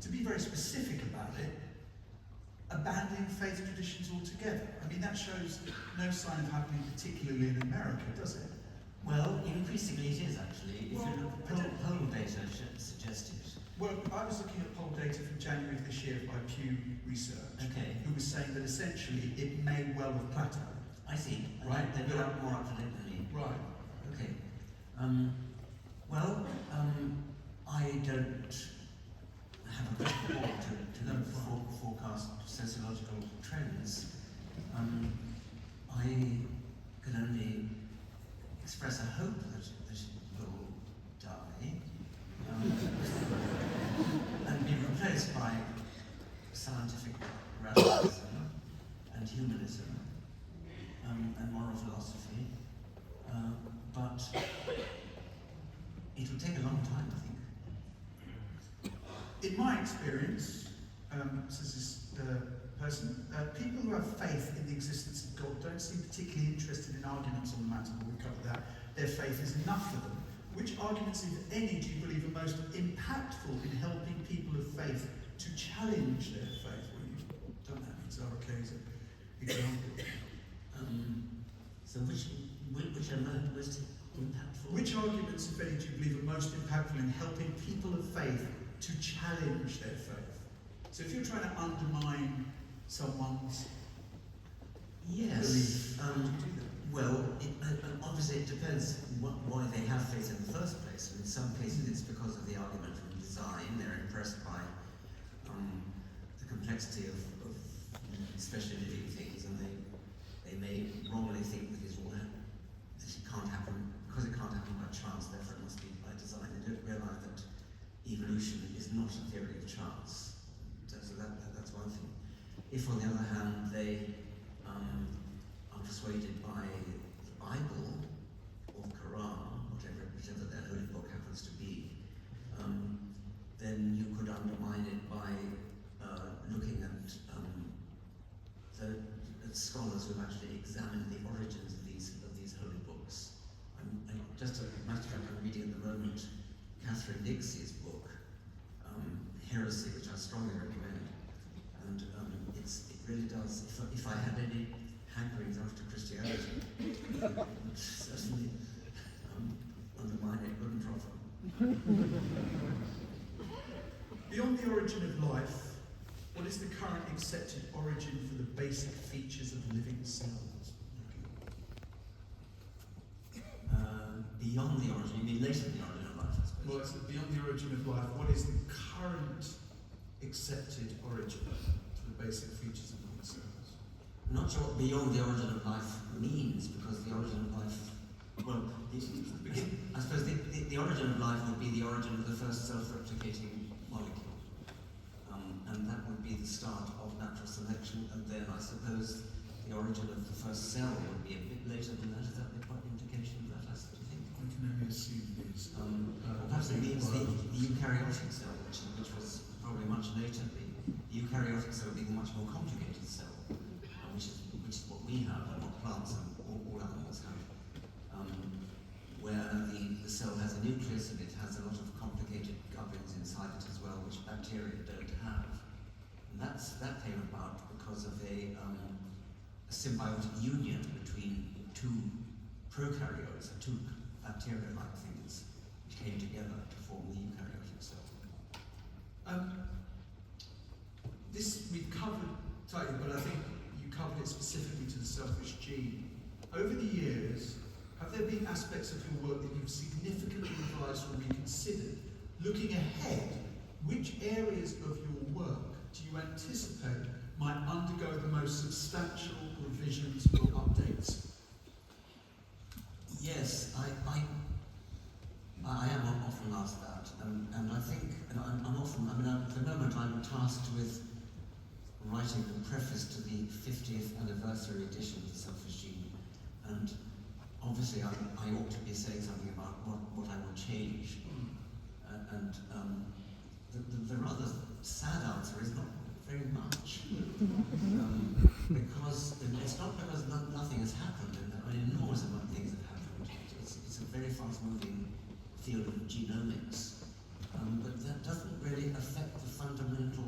To be very specific about it, abandoning faith traditions altogether. I mean, that shows no sign of happening, particularly in America, does it? Well, increasingly it is actually. If you look at poll data suggested. Well, I was looking at poll data from January of this year by Pew Research, who was saying that essentially it may well have plateaued. I see. Right? They're more up to date than me. Right. Okay. I don't have a crystal ball to forecast sociological trends. I can only express a hope that it will die and be replaced by scientific rationalism and humanism and moral philosophy. But it will take a long time, I think. In my experience, says this person, people who have faith in the existence of God don't seem particularly interested in arguments on the matter, but we'll cover that. Their faith is enough for them. Which arguments, if any, do you believe are most impactful in helping people of faith to challenge their faith? Well, you've done that in Zara K's example. So which are most impactful? Which arguments, if any, do you believe are most impactful in helping people of faith to challenge their faith? So if you're trying to undermine someone's belief, how do you do that? Well, obviously it depends why they have faith in the first place. And in some cases it's because of the argument from design. They're impressed by the complexity of especially living things, and they may wrongly think that it can't happen, because it can't happen by chance, therefore it must be by design. They don't realise that evolution is not a theory of chance. So that's one thing. If, on the other hand, they are persuaded by the Bible or the Quran, whichever their holy book happens to be, then you could undermine it by looking at scholars who have actually examined the origins of these holy books. Just a matter of fact, I'm reading at the moment Catherine Nixie's book, Heresy, which I strongly recommend, and it really does. If I had any hankerings after Christianity, it would certainly undermine it, wouldn't Prof? Beyond the origin of life, what is the current accepted origin for the basic features of living cells? Beyond the origin, you mean later than the origin of life, I suppose? Well, it's beyond the origin of life. What is the current accepted origin for the basic features of living cells? I'm not sure what beyond the origin of life means, because the origin of life, well, I suppose the origin of life would be the origin of the first self-replicating molecule. And that would be the start of natural selection, and then I suppose the origin of the first cell would be a bit later than that. Is that the implication of that, I think? I can only assume this. Perhaps it means the eukaryotic cell, which was probably much later. The eukaryotic cell being a much more complicated cell, which is what we have and what plants and all animals have, where the cell has a nucleus and it has a lot of complicated couplings inside it as well, which bacteria don't have. And that came about because of a symbiotic union between two prokaryotes, two bacteria-like things, which came together to form the eukaryotic cell. This we've covered tightly, but I think you covered it specifically to the selfish gene. Over the years, have there been aspects of your work that you've significantly revised or reconsidered? Looking ahead, which areas of your work do you anticipate might undergo the most substantial revisions or updates? Yes, I am often asked that, and I think, at the moment I'm tasked with writing the preface to the 50th anniversary edition of The Selfish Gene, and obviously I ought to be saying something about what I would change. The rather sad answer is not very much. Because it's not because nothing has happened, and an enormous amount of things have happened. It's a very fast-moving field of genomics, but that doesn't really affect the fundamental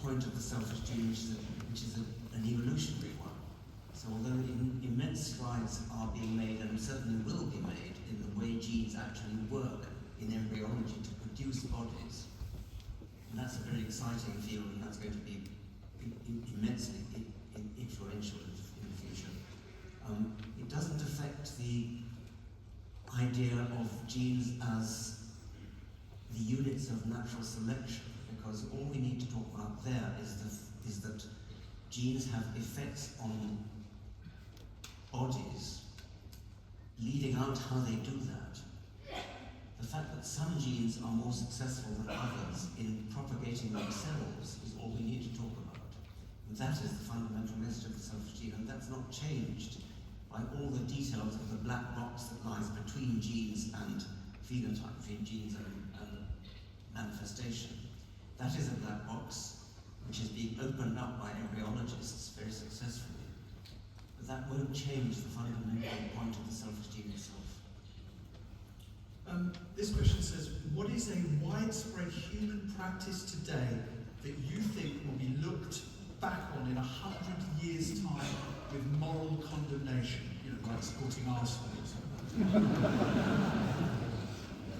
point of the selfish gene, which is an evolutionary one. So although immense strides are being made, and certainly will be made, in the way genes actually work in embryology to produce bodies, and that's a very exciting field, and that's going to be immensely influential in the future. It doesn't affect the idea of genes as the units of natural selection, because all we need to talk about there is that genes have effects on bodies, leading out how they do that. The fact that some genes are more successful than others in propagating themselves is all we need to talk about. And that is the fundamental message of the selfish gene, and that's not changed by all the details of the black box that lies between genes and phenotype, between genes and manifestation. That is a black box which is being opened up by embryologists very successfully. But that won't change the fundamental point of the selfish gene itself. This question says, what is a widespread human practice today that you think will be looked back on in 100 years' time with moral condemnation? You know, like sporting arsenal or something.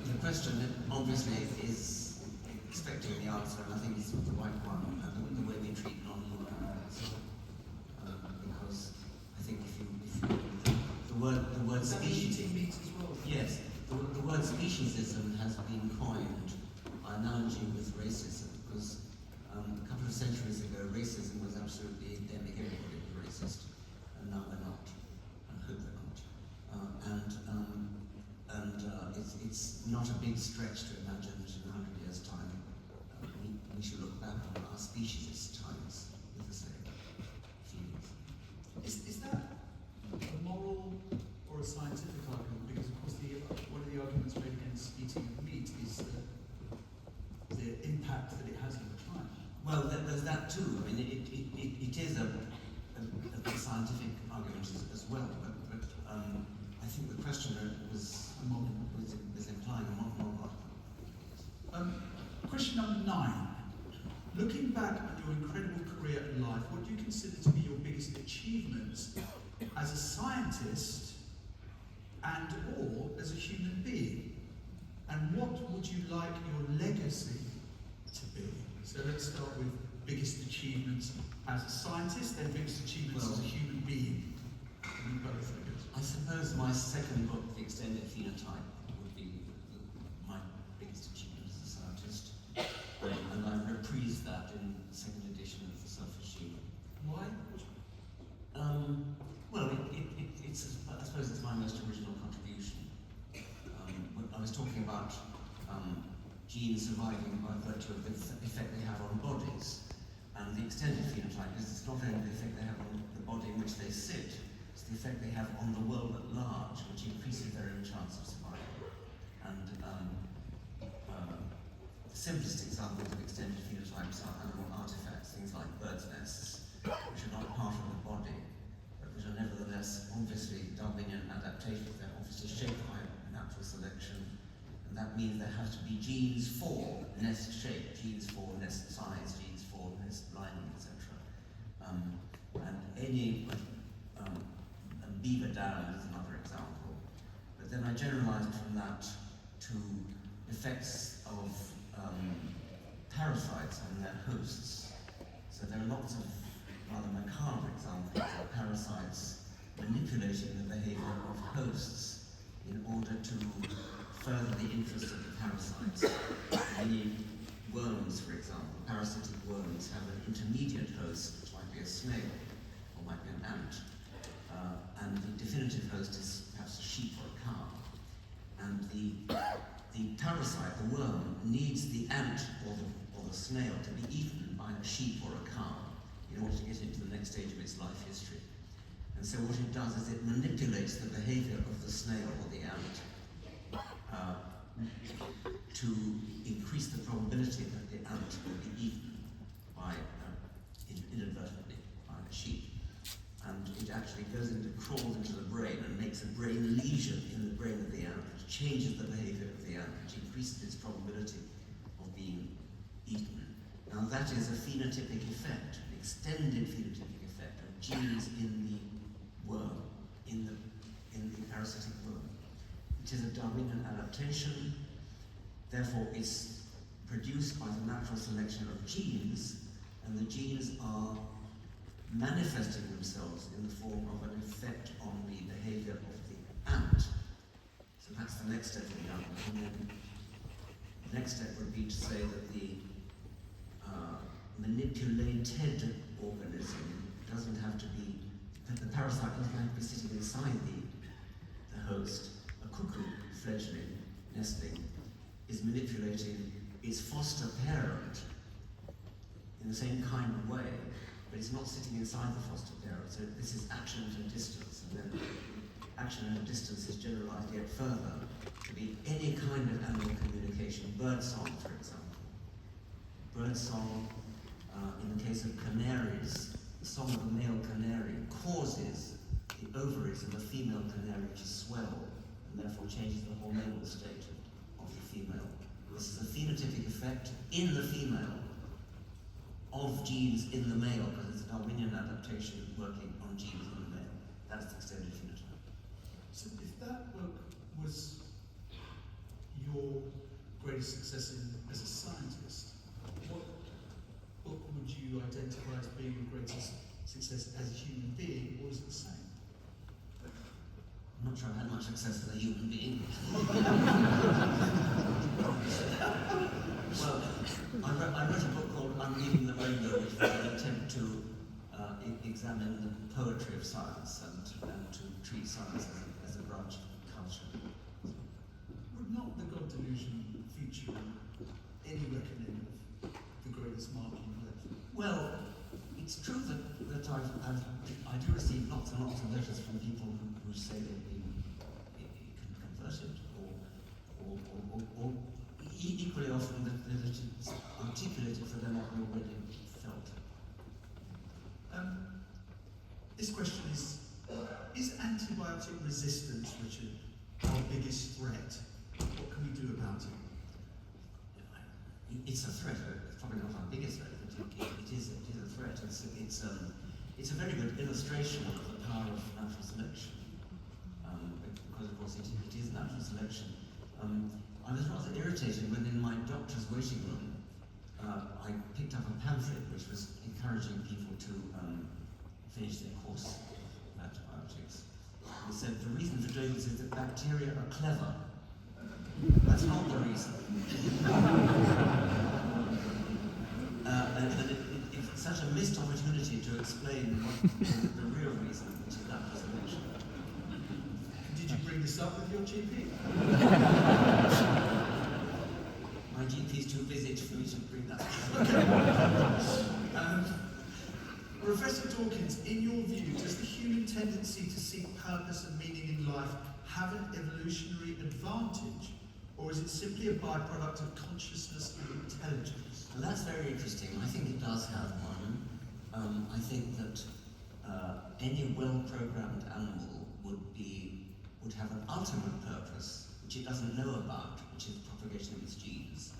The question obviously is expecting the answer, and I think it's the right one, and the way we treat non-human animals. Because I think if you the word species, meat as well. yes, the word speciesism has been coined by analogy with racism, because a couple of centuries ago racism was absolutely endemic, everybody was racist, and now they're not. I hope they're not. It's not a big stretch to imagine that in 100 years' time we should look back on our speciesist times with the same feelings. Is that a moral or a scientific argument? Because of course one of the arguments made against eating meat is the impact that it has on the climate. Well, there's that too. I mean, it is a scientific argument as well, but I think the questioner was implying a moral argument. Question number 9. Looking back on your incredible career in life, what do you consider to be your biggest achievements as a scientist and or as a human being? And what would you like your legacy to be? So let's start with biggest achievements as a scientist, then biggest achievements as a human being. You both, I guess. I suppose my second book, The Extended Phenotype, would be my biggest achievement as a scientist. And I've reprised that in the second edition of The Selfish Gene. Why? Well, I suppose it's my most original contribution. I was talking about genes surviving by virtue of the effect they have on bodies. And the extended phenotype is it's not only the effect they have on the body in which they sit, it's the effect they have on the world at large, which increases their own chance of survival. And the simplest examples of extended phenotypes are animal artifacts, things like birds' nests, which are not part of the body, but which are nevertheless obviously Darwinian adaptations. They're obviously shaped by natural selection, and that means there has to be genes for nest shape, genes for nest size, genes for nest lining, etc. And any beaver down is another example. But then I generalized from that to effects of parasites on their hosts. So there are lots of rather macabre examples of parasites manipulating the behavior of hosts in order to further the interests of the parasites. Many worms, for example, parasitic worms, have an intermediate host, which might be a snail or might be an ant. And the definitive host is perhaps a sheep or a cow. And the parasite, the worm, needs the ant or the snail to be eaten by a sheep or a cow in order to get into the next stage of its life history. And And so what it does is it manipulates the behavior of the snail or the ant to increase the probability that the ant will be eaten by, inadvertently, by a sheep. And it actually crawls into the brain and makes a brain lesion in the brain of the ant, which changes the behavior of the ant, which increases its probability of being eaten. Now that is a phenotypic effect, an extended phenotypic effect of genes in the worm, in the parasitic worm. It is a Darwinian adaptation, therefore it's produced by the natural selection of genes, and the genes are manifesting themselves in the form of an effect on the behavior of the ant. So that's the next step in the argument. And then the next step would be to say that the manipulated organism doesn't have to be, that the parasite doesn't have to be sitting inside the host. A cuckoo fledgling nesting is manipulating its foster parent in the same kind of way, but it's not sitting inside the foster parent. So this is action at a distance, and then action at a distance is generalized yet further to be any kind of animal communication. Bird song, for example. Bird song, in the case of canaries, the song of a male canary causes the ovaries of a female canary to swell, and therefore changes the hormonal state of the female. This is a phenotypic effect in the female of genes in the male, because it's a Darwinian adaptation working on genes in the male. That's the extended phenotype. So if that book was your greatest success as a scientist, what book would you identify as being your greatest success as a human being, or is it the same? I'm not sure I've had much success as a human being. Well, I wrote a book called Unreading the Rainbow, which was an attempt to examine the poetry of science and to treat science as a branch of culture. Would not the God delusion feature any reckoning of the greatest mark you've left? Well, it's true that I do receive lots and lots of letters from people who say they've been converted, or equally often that it's articulated for them what we already felt. This question is antibiotic resistance, Richard, our biggest threat? What can we do about it? It's a threat. It's probably not our biggest threat, but it is a threat. It's a very good illustration of the power of natural selection, because of course it is natural selection. I was rather irritated when in my doctor's waiting room I picked up a pamphlet which was encouraging people to finish their course of antibiotics. It said the reason for doing this is that bacteria are clever. That's not the reason. And it's such a missed opportunity to explain the real reason, which is natural selection. Did you bring this up with your GP? My GP is too busy for me to bring that up. Professor Dawkins, in your view, does the human tendency to seek purpose and meaning in life have an evolutionary advantage, or is it simply a byproduct of consciousness and intelligence? Well, that's very interesting. I think it does have one. I think that any well-programmed animal would have an ultimate purpose, which it doesn't know about, which is propagation of its genes.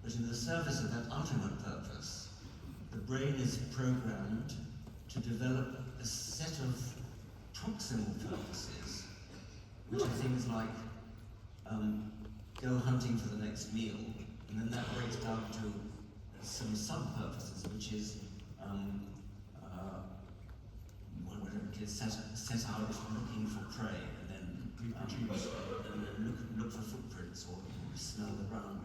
But in the service of that ultimate purpose, the brain is programmed to develop a set of proximal purposes, which are things like go hunting for the next meal, and then that breaks down to some sub-purposes, which is whatever it is, set out looking for prey, and then reproduce, and then look for footprints or smell the ground.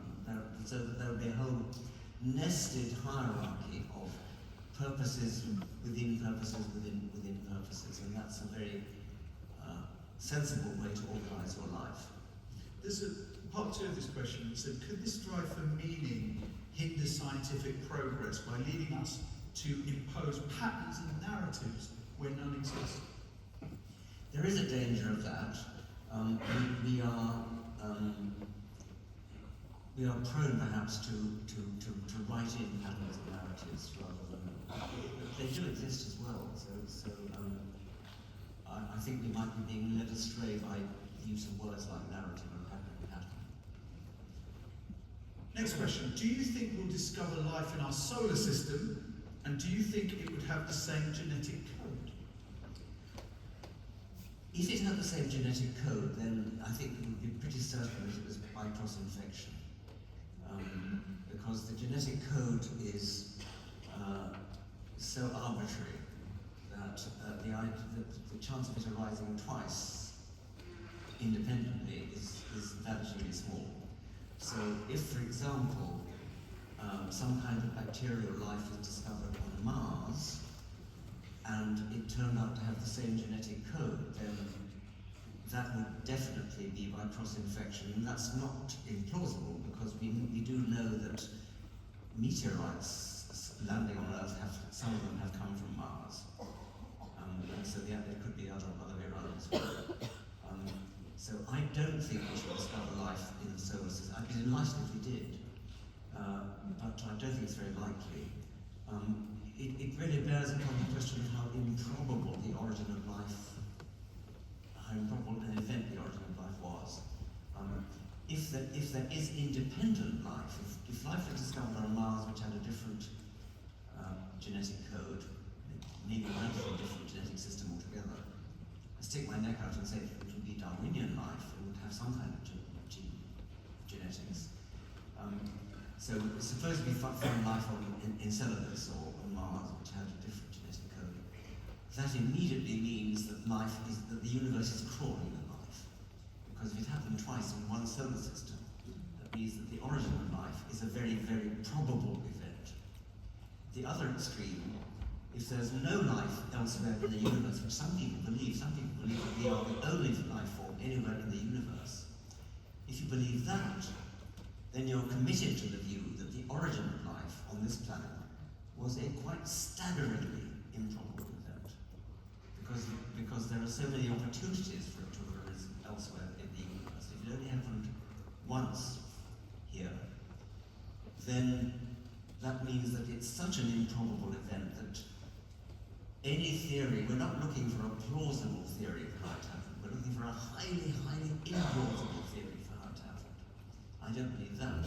So that there would be a whole nested hierarchy of purposes within purposes within purposes, and that's a very sensible way to organise your life. There's a part two of this question that said, could this drive for meaning hinder scientific progress by leading us to impose patterns and narratives where none exist? There is a danger of that. We are prone perhaps to write in patterns and narratives rather than they do exist as well. I think we might be being led astray by the use of words like narrative and pattern. Next question. Do you think we'll discover life in our solar system, and do you think it would have the same genetic code? If it had the same genetic code, then I think it would be pretty certain that it was by cross-infection. Because the genetic code is so arbitrary that the chance of it arising twice independently is vanishingly small. So if, for example, some kind of bacterial life is discovered on Mars, and it turned out to have the same genetic code, then that would definitely be by cross-infection. And that's not implausible, because we do know that meteorites landing on Earth, some of them have come from Mars. And so it could be the other way around as well. So I don't think we should discover life in the solar system. I'd be delighted if we did, but I don't think it's very likely. It really bears upon the question of how improbable the origin of life, how improbable an event the origin of life was. If there is independent life, if life was discovered on Mars which had a different genetic code, maybe a radically different genetic system altogether, I stick my neck out and say it would be Darwinian life, it would have some kind of genetics. So suppose we found life in Enceladus or on Mars which had a different genetic code. That immediately means that the universe is crawling with life. Because if it happened twice in one solar system, that means that the origin of life is a very, very probable event. The other extreme, if there's no life elsewhere in the universe, which some people believe that we are the only life form anywhere in the universe. If you believe that, then you're committed to the view that the origin of life on this planet was a quite staggeringly improbable event. Because there are so many opportunities for it to have arisen elsewhere in the universe. If it only happened once here, then that means that it's such an improbable event that any theory, we're not looking for a plausible theory for how it happened, we're looking for a highly, highly implausible theory for how it happened. I don't believe that.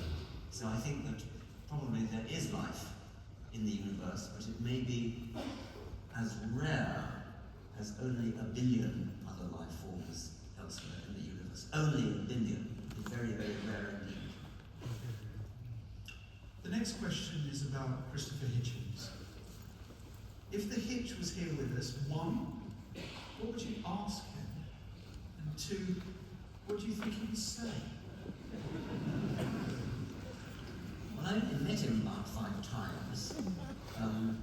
So I think that probably there is life in the universe, but it may be as rare as only 1 billion other life forms elsewhere in the universe. Only 1 billion. Very, very rare indeed. The next question is about Christopher Hitchens. If the Hitch was here with us, 1, what would you ask him? And 2, what do you think he would say? Well, I only met him about 5 times, and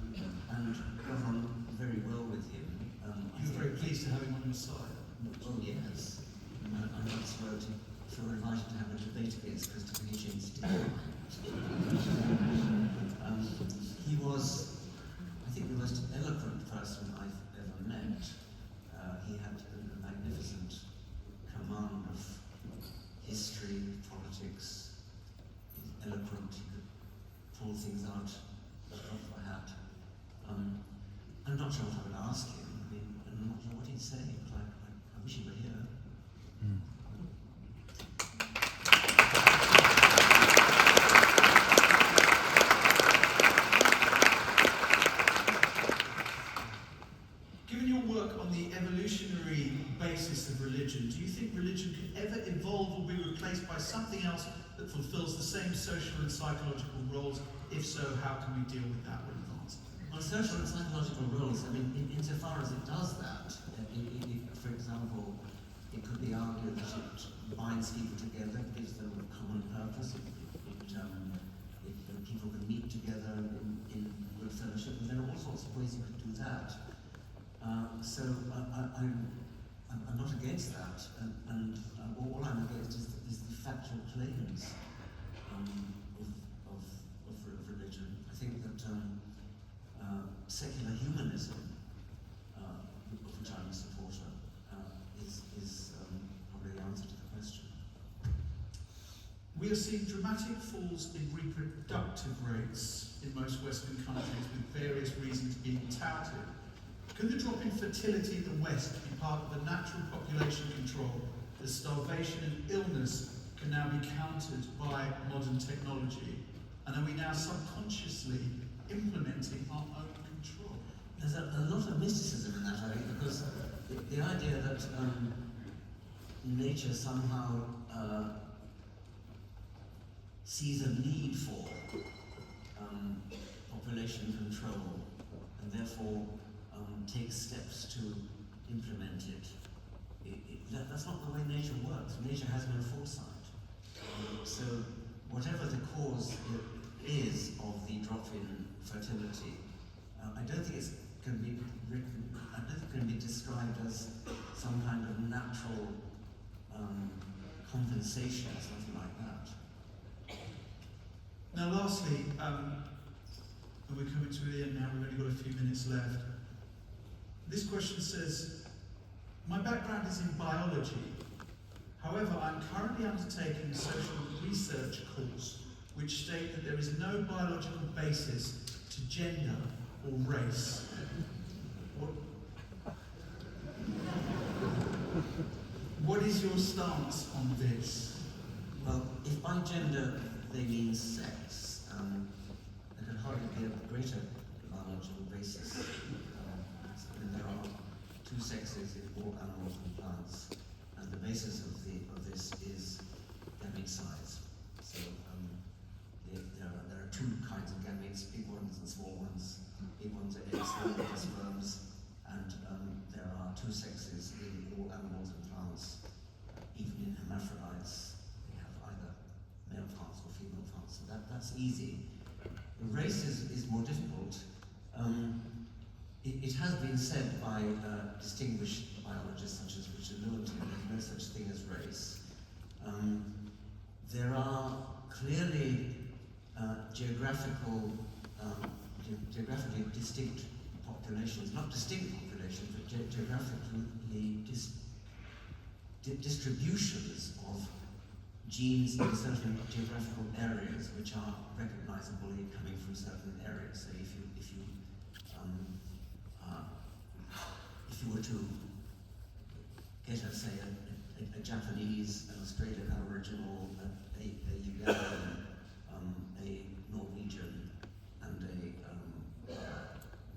got on very well with him. You were very pleased to have him on your side. Oh yes. I once wrote, if you were invited to have a debate against Christopher Hitchens, he was, I think, the most eloquent person I've ever met. He had a magnificent command of history, politics. He was eloquent, he could pull things out of a hat. I'm not sure what I would ask him. I mean, I'm not sure what he'd say, but I wish he were here. Given your work on the evolutionary basis of religion, do you think religion could ever evolve or be replaced by something else that fulfills the same social and psychological roles? If so, how can we deal with that with advance? Well, social and psychological roles, I mean, insofar as it does that, for example, it could be argued that it binds people together, gives them a common purpose, people can meet together in good fellowship, and there are all sorts of ways you could do that. So I'm not against that, and all I'm against is the factual claims of religion. I think that secular humanism, of which I'm a supporter, We are seeing dramatic falls in reproductive rates in most Western countries, with various reasons being touted. Could the drop in fertility in the West be part of the natural population control as starvation and illness can now be countered by modern technology? And are we now subconsciously implementing our own control? There's a lot of mysticism in that, I think, because the idea that nature somehow sees a need for population control and therefore takes steps to implement it. That's not the way nature works. Nature has no foresight. So whatever the cause is of the drop in fertility, I don't think it can be described as some kind of natural compensation or something like that. Now lastly, and we're coming to the end now, we've only got a few minutes left. This question says, my background is in biology. However, I'm currently undertaking a social research course which state that there is no biological basis to gender or race. What is your stance on this? Well, if by gender they mean sex, there could hardly be a greater biological basis. There are two sexes in all animals and plants, and the basis of this is gamete size. So there are two kinds of gametes, big ones and small ones. Big ones are eggs, small ones are sperms, and there are two sexes in all animals and plants. Even in hermaphrodites, they have either male parts or female parts, so that's easy. The race is more difficult. It has been said by distinguished biologists such as Richard Lewontin, there's no such thing as race. There are clearly geographically distinct populations, not distinct populations, but geographically distributions of genes in certain geographical areas which are recognizably coming from certain areas. So if you were to get, say, a Japanese, an Australian Aboriginal, a Ugandan, a Norwegian, and a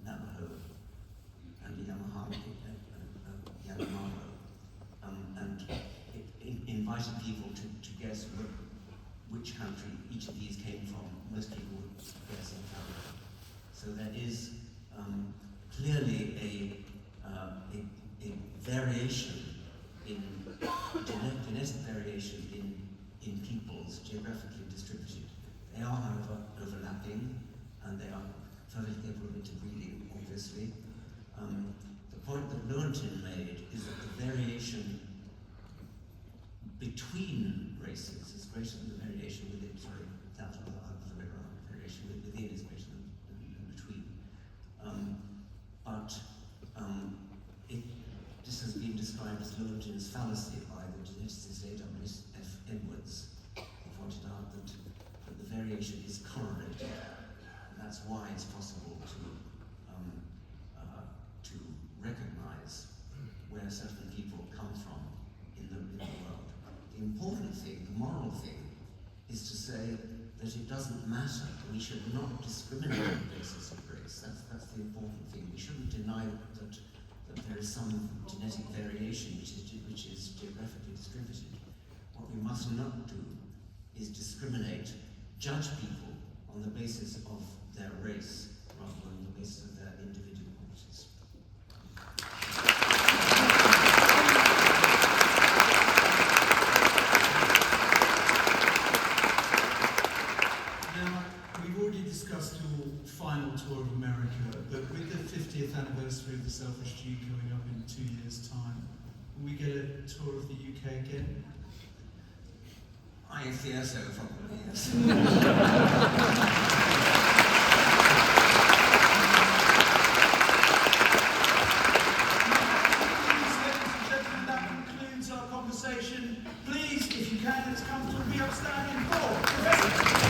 Navajo, and a Yanomamo, and invited people to guess which country each of these came from, most people would guess in Canada. So there is clearly a variation in genetic variation in peoples, geographically distributed. They are, however, overlapping, and they are perfectly capable of interbreeding, obviously. The point that Lewontin made is that the variation between races is greater than the variation within, that other way around, variation within is greater than between. This has been described as Lewontin's fallacy by the geneticist A.W.F. Edwards, who pointed out that the variation is correlated, and that's why it's possible to recognize where certain people come from in the world. The important thing, the moral thing, is to say that it doesn't matter. We should not discriminate on the basis of race. That's the important thing. We shouldn't deny that there is some genetic variation which is geographically distributed. What we must not do is discriminate, judge people on the basis of their race rather than on the basis of their individual qualities. Now, we've already discussed your final tour of America, but with the 50th anniversary of the Selfish Jew coming up in 2 years' time, will we get a tour of the UK again? I fear so, probably, yes. Ladies and gentlemen, that concludes our conversation. Please, if you candidates come to be upstanding for. Professor.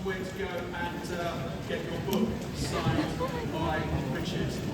Where to go and get your book signed by Richard.